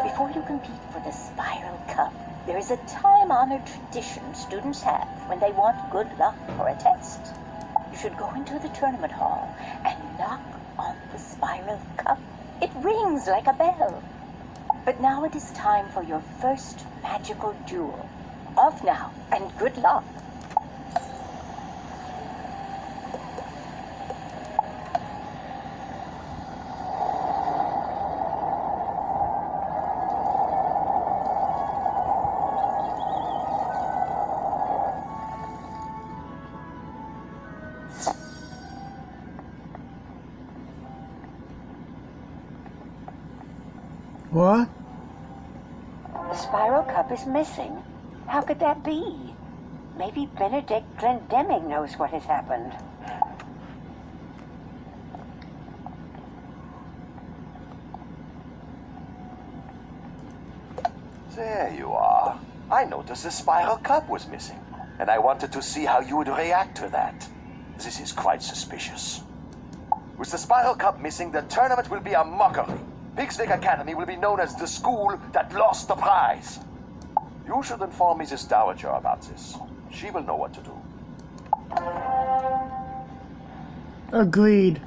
Before you compete for the Spiral Cup, there is a time-honored tradition students have when they want good luck for a test. You should go into the tournament hall and knock on the Spiral Cup. It rings like a bell. But now it is time for your first magical duel. Off now, and good luck. What? The Spiral Cup is missing. How could that be? Maybe Benedict Glendemming knows what has happened. There you are. I noticed the Spiral Cup was missing, and I wanted to see how you would react to that. This is quite suspicious. With the Spiral Cup missing, the tournament will be a mockery. Pigswick Academy will be known as the school that lost the prize. You should inform Mrs. Dowager about this. She will know what to do. Agreed.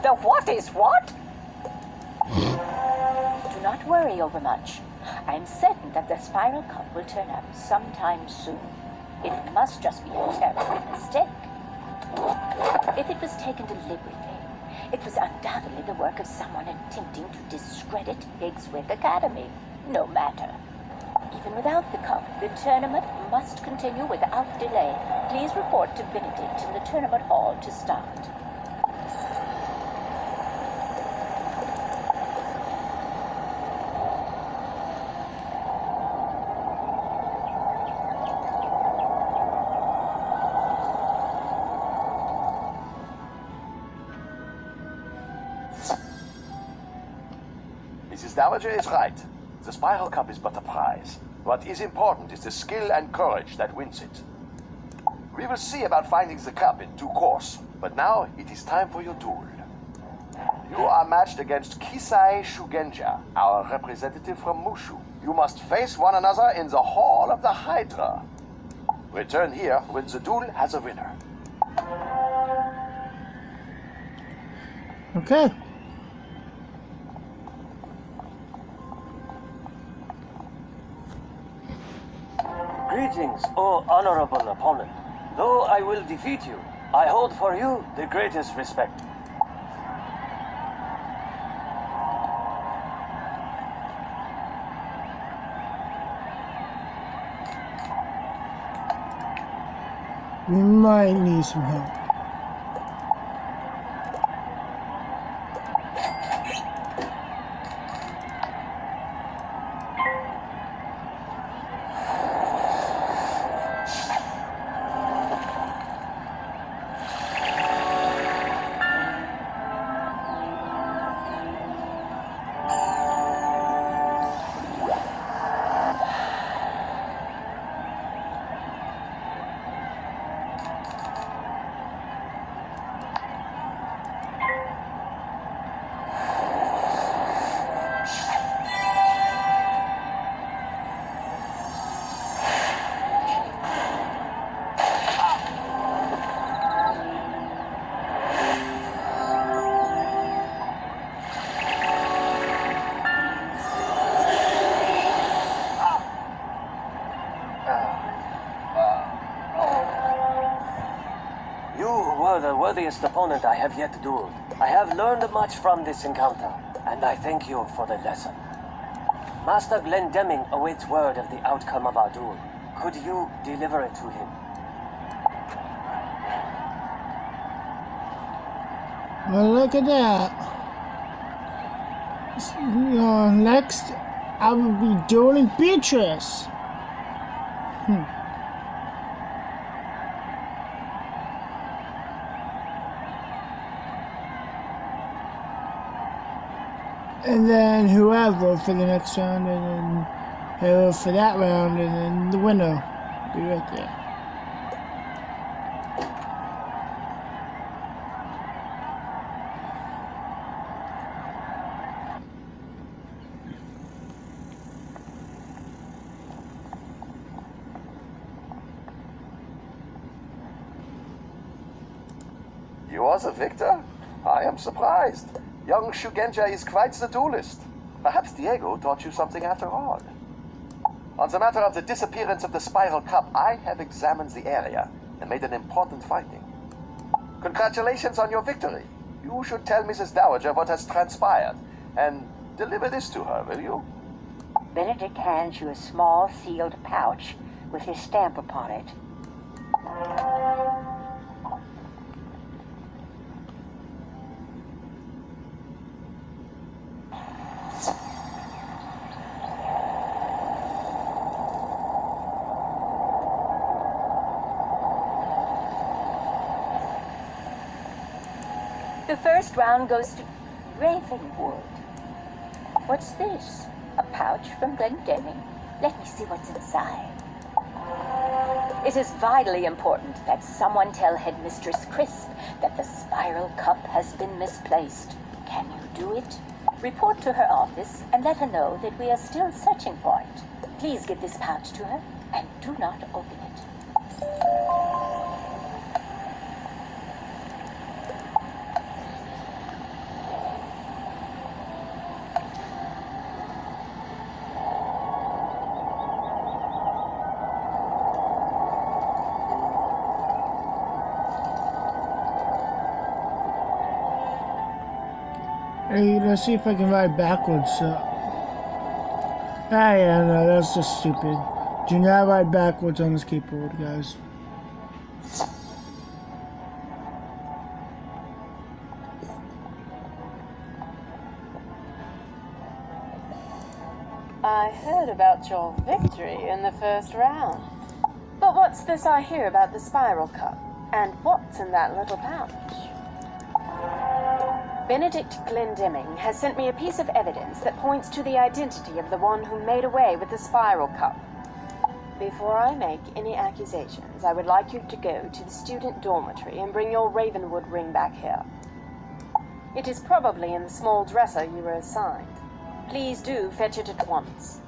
The what is what? Do not worry overmuch. I am certain that the Spiral Cup will turn up sometime soon. It must just be a terrible mistake. If it was taken deliberately, it was undoubtedly the work of someone attempting to discredit Pigswick Academy. No matter. Even without the cup, the tournament must continue without delay. Please report to Benedict in the tournament hall to start. Mrs. Dowager is right. The Spiral Cup is but a prize. What is important is the skill and courage that wins it. We will see about finding the cup in due course, but now it is time for your duel. You are matched against Kisai Shugenja, our representative from Mushu. You must face one another in the Hall of the Hydra. Return here when the duel has a winner. Okay. Greetings, O honorable opponent. Though I will defeat you, I hold for you the greatest respect. We might need some help. The worthiest opponent I have yet dueled. I have learned much from this encounter, and I thank you for the lesson. Master Glendemming awaits word of the outcome of our duel. Could you deliver it to him? Well, look at that. Next, I will be dueling Beatrice. And then whoever for the next round, and then whoever for that round, and then the winner will be right there. You are the victor? I am surprised. Young Shugenja is quite the duelist. Perhaps Diego taught you something after all. On the matter of the disappearance of the Spiral Cup, I have examined the area and made an important finding. Congratulations on your victory. You should tell Mrs. Dowager what has transpired, and deliver this to her, will you? Benedict hands you a small sealed pouch with his stamp upon it. The first round goes to Ravenwood. What's this? A pouch from Glendeming. Let me see what's inside. It is vitally important that someone tell Headmistress Crisp that the spiral cup has been misplaced. Can you do it? Report to her office and let her know that we are still searching for it. Please give this pouch to her and do not open it. Hey, let's see if I can ride backwards. Yeah, no, that's just stupid. Do not ride backwards on this keyboard, guys. I heard about your victory in the first round. But what's this I hear about the spiral cup? And what's in that little pouch? Benedict Glendeming has sent me a piece of evidence that points to the identity of the one who made away with the spiral cup. Before I make any accusations, I would like you to go to the student dormitory and bring your Ravenwood ring back here. It is probably in the small dresser you were assigned. Please do fetch it at once.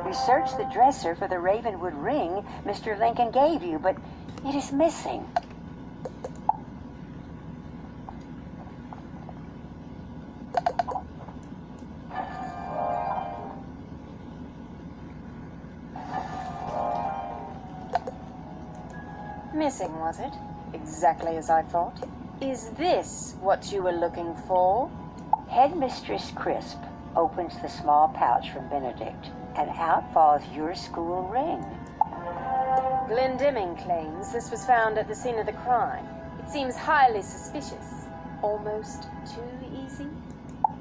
We searched the dresser for the Ravenwood ring Mr. Lincoln gave you, but it is missing. Missing, was it? Exactly as I thought. Is this what you were looking for? Headmistress Crisp opens the small pouch from Benedict, and out falls your school ring. Glendeming claims this was found at the scene of the crime. It seems highly suspicious. Almost too easy.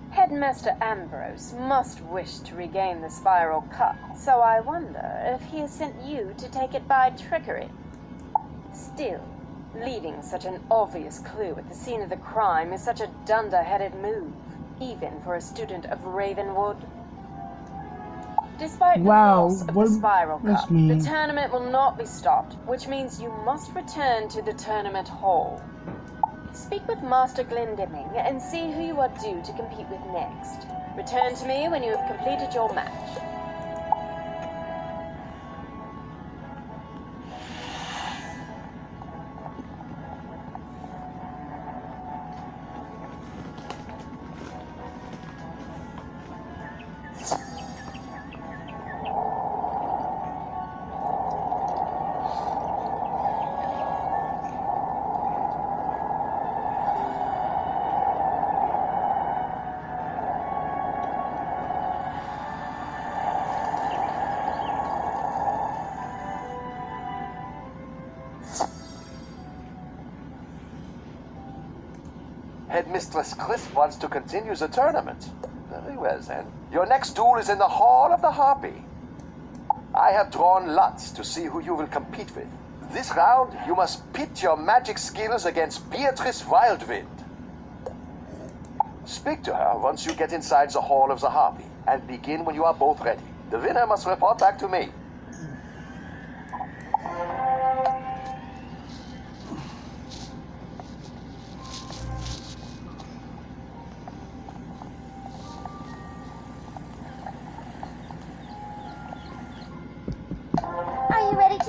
Headmaster Ambrose must wish to regain the spiral cup, so I wonder if he has sent you to take it by trickery. Still, leaving such an obvious clue at the scene of the crime is such a dunder-headed move, even for a student of Ravenwood. Despite the loss of the spiral cup, the tournament will not be stopped, which means you must return to the tournament hall. Speak with Master Glendeming and see who you are due to compete with next. Return to me when you have completed your match. Headmistress Crisp wants to continue the tournament. Very well, then. Your next duel is in the Hall of the Harpy. I have drawn lots to see who you will compete with. This round, you must pit your magic skills against Beatrice Wildwind. Speak to her once you get inside the Hall of the Harpy, and begin when you are both ready. The winner must report back to me.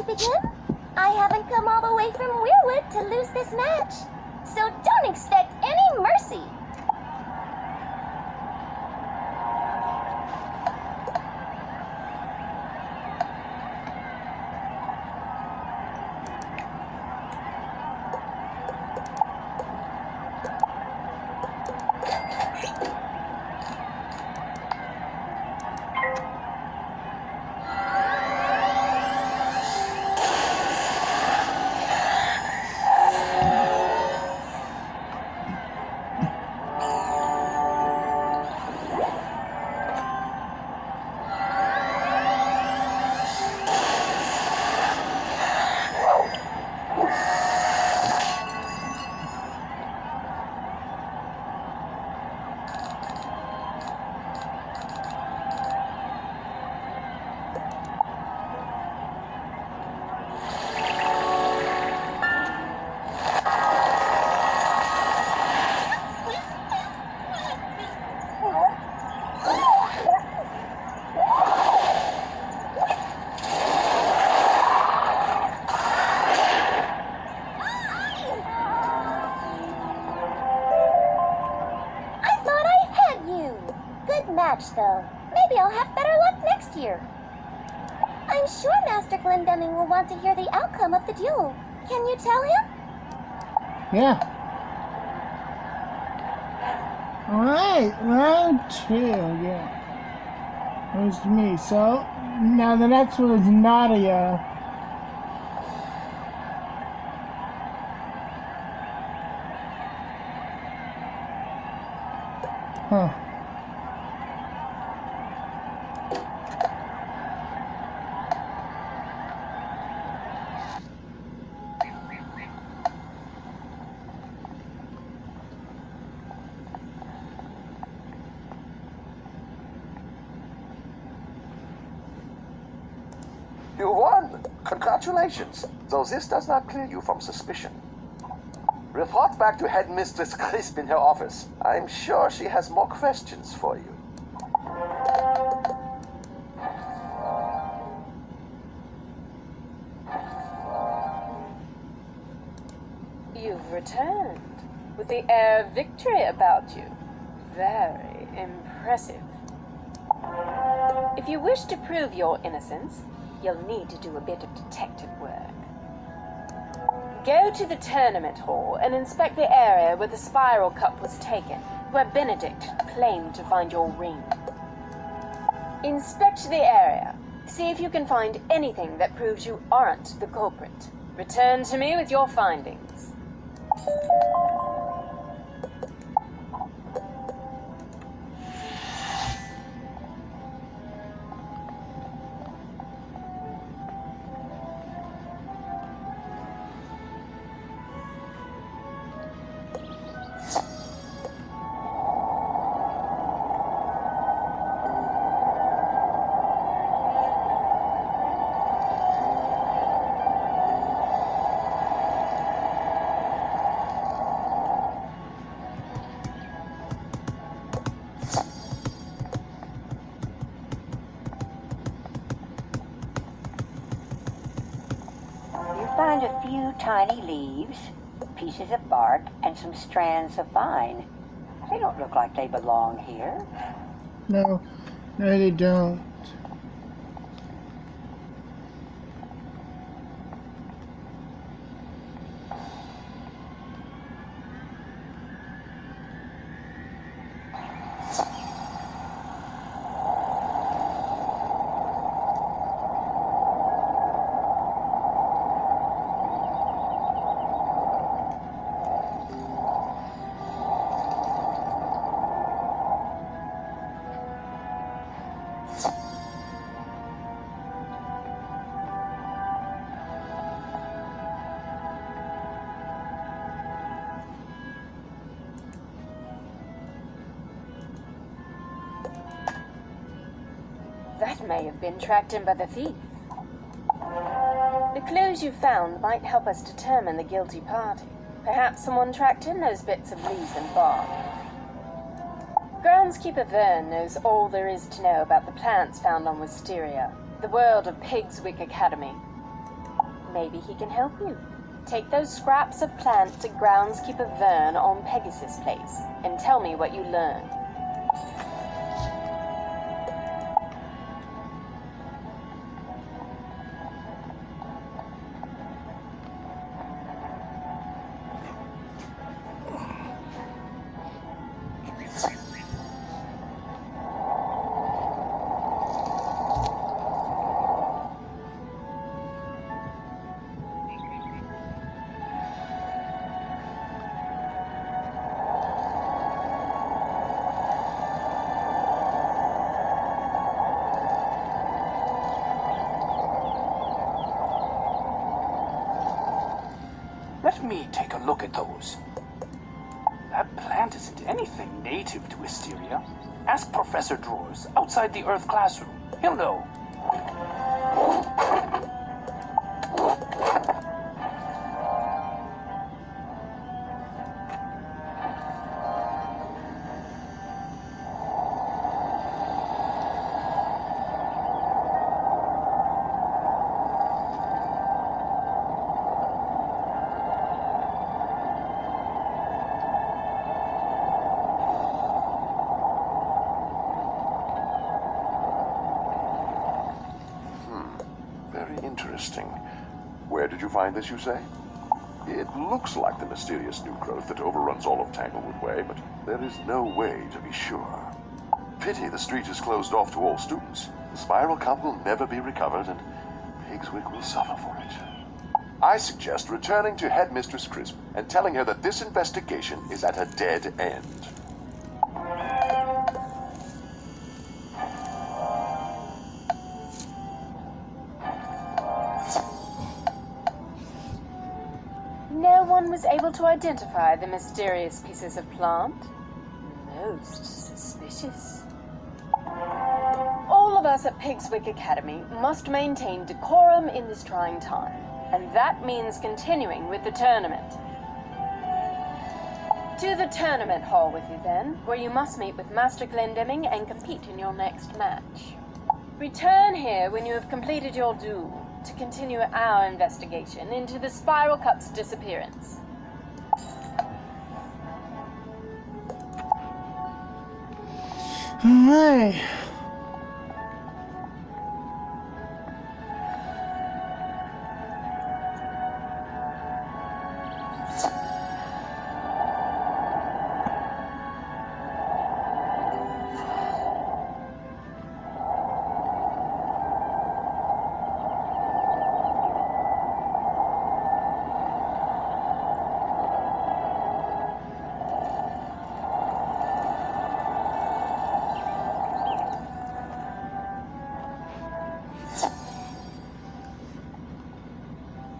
Begin? I haven't come all the way from Weirwood to lose this match, so don't expect any mercy. match, though. Maybe I'll have better luck next year. I'm sure Master Glendemming will want to hear the outcome of the duel. Can you tell him? Yeah. Alright, round 2, yeah. It was me. So, now the next one is Nadia. Huh. You won! Congratulations! Though this does not clear you from suspicion. Report back to Headmistress Crisp in her office. I'm sure she has more questions for you. You've returned, with the air of victory about you. Very impressive. If you wish to prove your innocence, you'll need to do a bit of detective work. Go to the tournament hall and inspect the area where the spiral cup was taken, where Benedict claimed to find your ring. Inspect the area. See if you can find anything that proves you aren't the culprit. Return to me with your findings. Find a few tiny leaves, pieces of bark, and some strands of vine. They don't look like they belong here. No, they don't. That may have been tracked in by the thief. The clues you found might help us determine the guilty party. Perhaps someone tracked in those bits of leaves and bark. Groundskeeper Vern knows all there is to know about the plants found on Wisteria, the world of Pigswick Academy. Maybe he can help you. Take those scraps of plant to Groundskeeper Vern on Pegasus Place, and tell me what you learn. Let me take a look at those. That plant isn't anything native to Wisteria. Ask Professor Drawers outside the Earth classroom. He'll know. Interesting. Where did you find this, you say? It looks like the mysterious new growth that overruns all of Tanglewood Way, but there is no way to be sure. Pity the street is closed off to all students. The Spiral Cup will never be recovered, and Pigswick will suffer for it. I suggest returning to Headmistress Crisp and telling her that this investigation is at a dead end. No one was able to identify the mysterious pieces of plant. Most suspicious. All of us at Pigswick Academy must maintain decorum in this trying time, and that means continuing with the tournament. To the tournament hall with you then, where you must meet with Master Glendemming and compete in your next match. Return here when you have completed your duel to continue our investigation into the Spiral Cup's disappearance. Alright.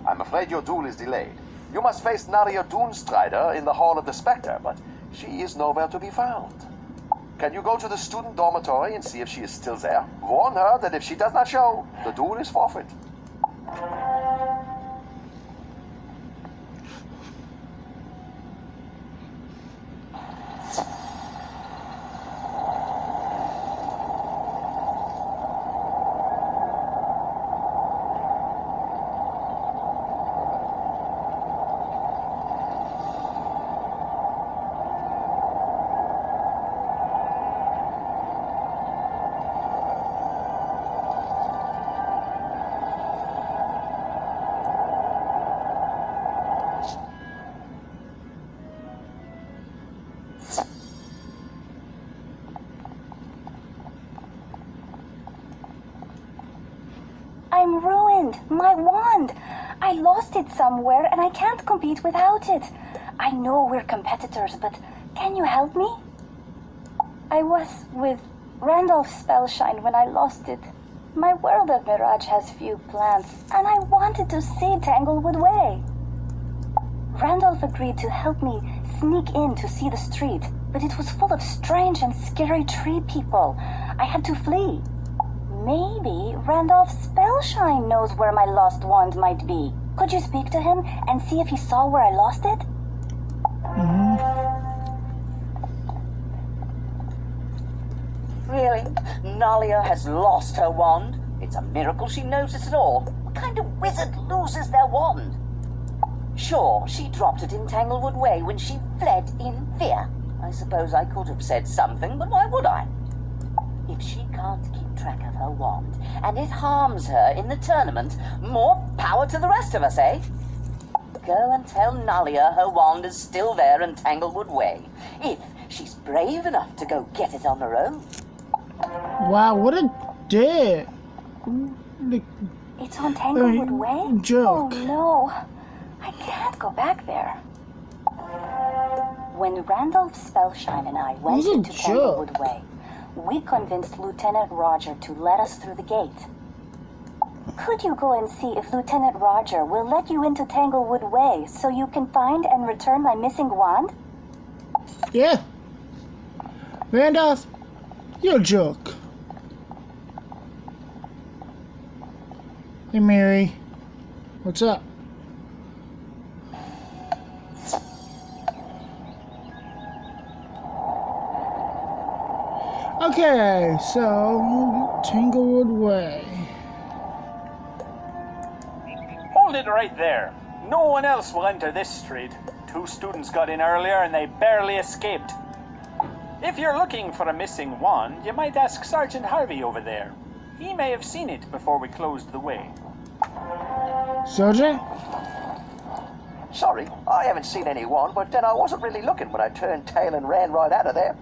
I'm afraid your duel is delayed. You must face Naria Doonstrider in the Hall of the Spectre, but she is nowhere to be found. Can you go to the student dormitory and see if she is still there? Warn her that if she does not show, the duel is forfeit. I'm ruined. My wand. I lost it somewhere and I can't compete without it. I know we're competitors, but can you help me? I was with Randolph Spellshine when I lost it. My world of Mirage has few plants, and I wanted to see Tanglewood Way. Randolph agreed to help me sneak in to see the street, but it was full of strange and scary tree people. I had to flee. Maybe Randolph Spellshine knows where my lost wand might be. Could you speak to him and see if he saw where I lost it? Really? Nalia has lost her wand? It's a miracle she knows it at all. What kind of wizard loses their wand? Sure, she dropped it in Tanglewood Way when she fled in fear. I suppose I could have said something, but why would I? If she can't keep track of her wand, and it harms her in the tournament, more power to the rest of us, eh? Go and tell Nalia her wand is still there in Tanglewood Way, if she's brave enough to go get it on her own. Wow, what a dick. It's on Tanglewood Way? Joke. Oh no, I can't go back there. When Randolph Spellshine and I went into Tanglewood Way, we convinced Lieutenant Roger to let us through the gate. Could you go and see if Lieutenant Roger will let you into Tanglewood Way so you can find and return my missing wand? Yeah. Randolph, you're a joke. Hey, Mary. What's up? Okay, so Tanglewood Way. Hold it right there. No one else will enter this street. 2 students got in earlier and they barely escaped. If you're looking for a missing wand, you might ask Sergeant Harvey over there. He may have seen it before we closed the way. Sergeant? Sorry, I haven't seen anyone, but then I wasn't really looking when I turned tail and ran right out of there.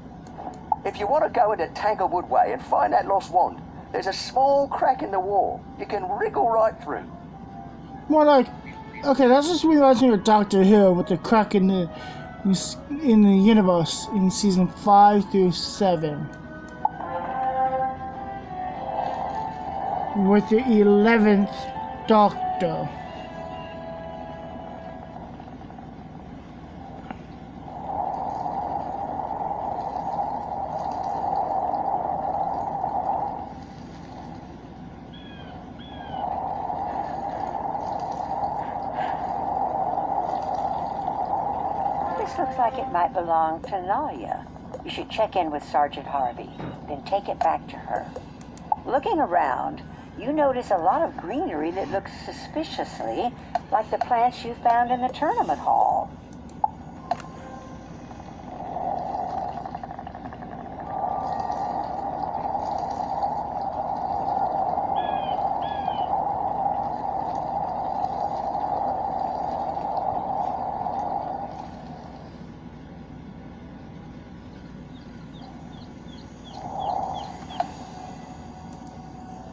If you want to go into Tanglewood Way and find that lost wand, there's a small crack in the wall. You can wriggle right through. More like, okay, that just reminds me of Doctor Who with the crack in the universe in season 5 through 7. With the 11th Doctor. This looks like it might belong to Nalia. You should check in with Sergeant Harvey, then take it back to her. Looking around, you notice a lot of greenery that looks suspiciously like the plants you found in the tournament hall.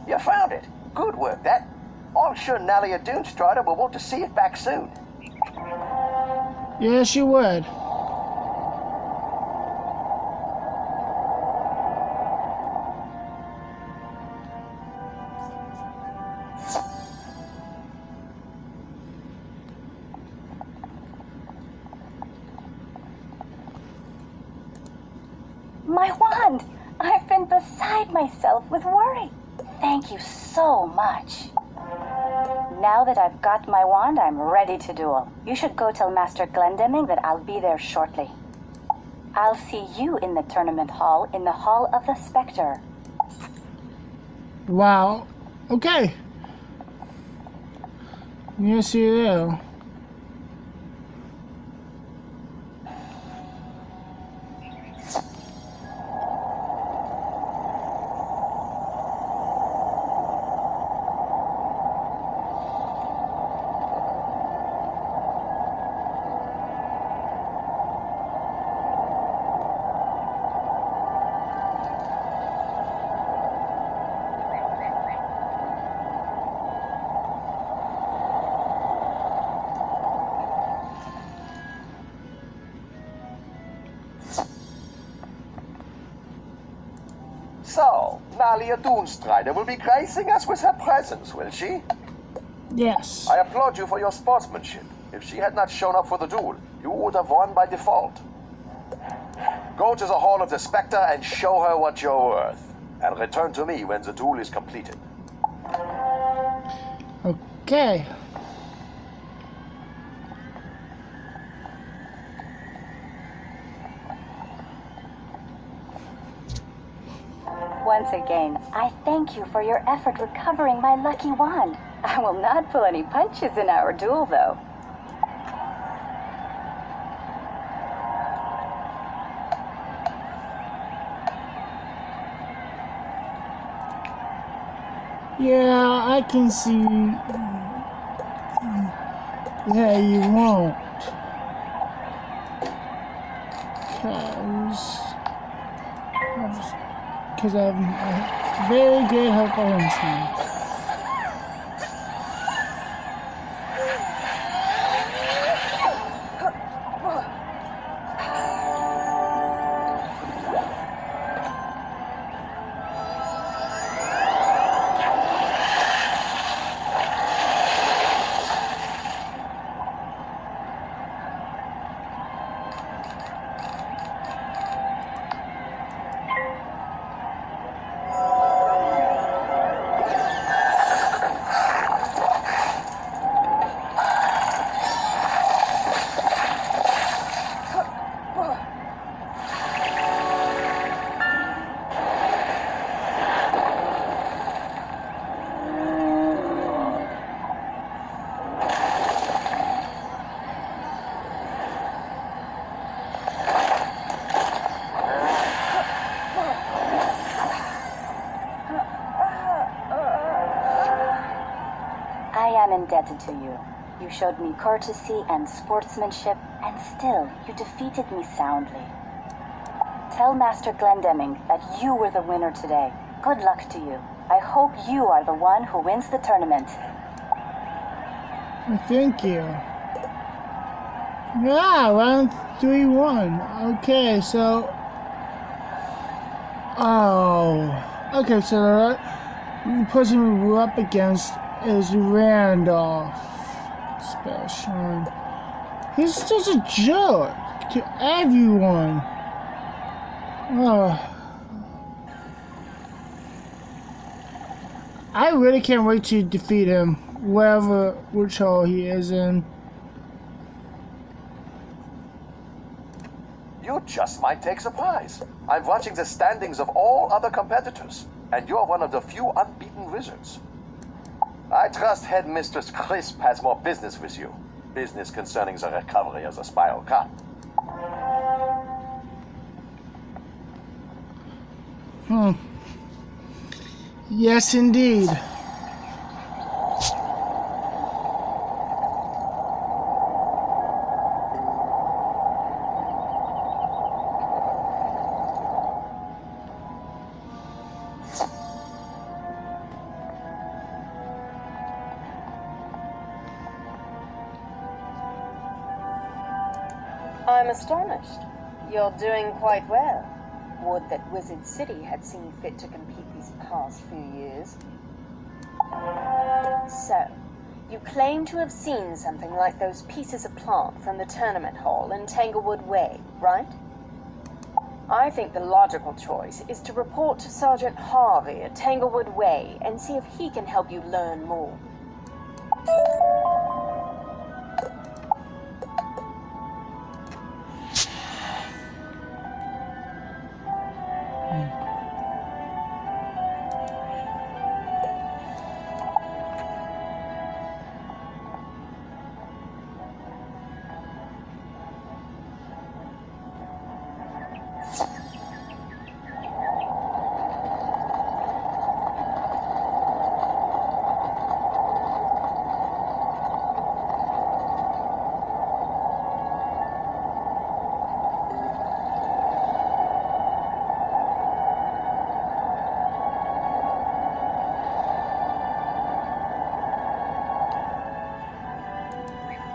You found it. Good work, that. I'm sure Nalia Doomstrider will want to see it back soon. Yes, you would. My wand! I've been beside myself with worry. Thank you so much. Now that I've got my wand, I'm ready to duel. You should go tell Master Glendemming that I'll be there shortly. I'll see you in the tournament hall, in the Hall of the Spectre. Wow. Okay. Yes, you will. So, Nalia Doomstrider will be gracing us with her presence, will she? Yes. I applaud you for your sportsmanship. If she had not shown up for the duel, you would have won by default. Go to the Hall of the Spectre and show her what you're worth. And return to me when the duel is completed. Okay. Once again, I thank you for your effort recovering my lucky wand. I will not pull any punches in our duel, though. Yeah, I can see. Yeah, you won't. Because I have a very good helpful instinct. I'm indebted to you. You showed me courtesy and sportsmanship, and still you defeated me soundly. Tell Master Glendemming that you were the winner today. Good luck to you. I hope you are the one who wins the tournament. Thank you. Yeah, round 3-1. Okay, so... Oh. Okay, so the person we're up against is Randolph Special. He's such a jerk to everyone. I really can't wait to defeat him, which hole he is in. You just might take surprise. I'm watching the standings of all other competitors, and you're one of the few unbeaten wizards. I trust Headmistress Crisp has more business with you. Business concerning the recovery of the Spiral Cup. Yes, indeed. I'm astonished. You're doing quite well. Would that Wizard City had seen fit to compete these past few years. So, you claim to have seen something like those pieces of plant from the tournament hall in Tanglewood Way, right? I think the logical choice is to report to Sergeant Harvey at Tanglewood Way and see if he can help you learn more.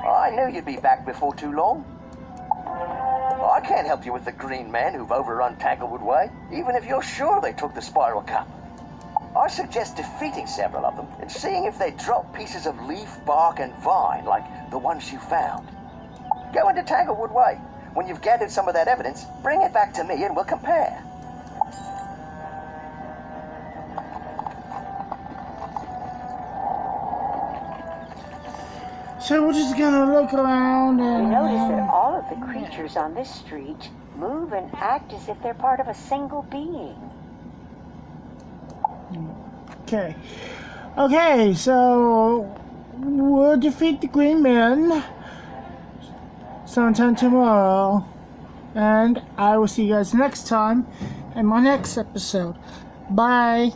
I knew you'd be back before too long. I can't help you with the green men who've overrun Tanglewood Way, even if you're sure they took the Spiral Cup. I suggest defeating several of them and seeing if they drop pieces of leaf, bark, and vine like the ones you found. Go into Tanglewood Way. When you've gathered some of that evidence, bring it back to me and we'll compare. So we're just gonna look around and... We notice that all of the creatures on this street move and act as if they're part of a single being. Okay. Okay, so we'll defeat the green men sometime tomorrow. And I will see you guys next time in my next episode. Bye.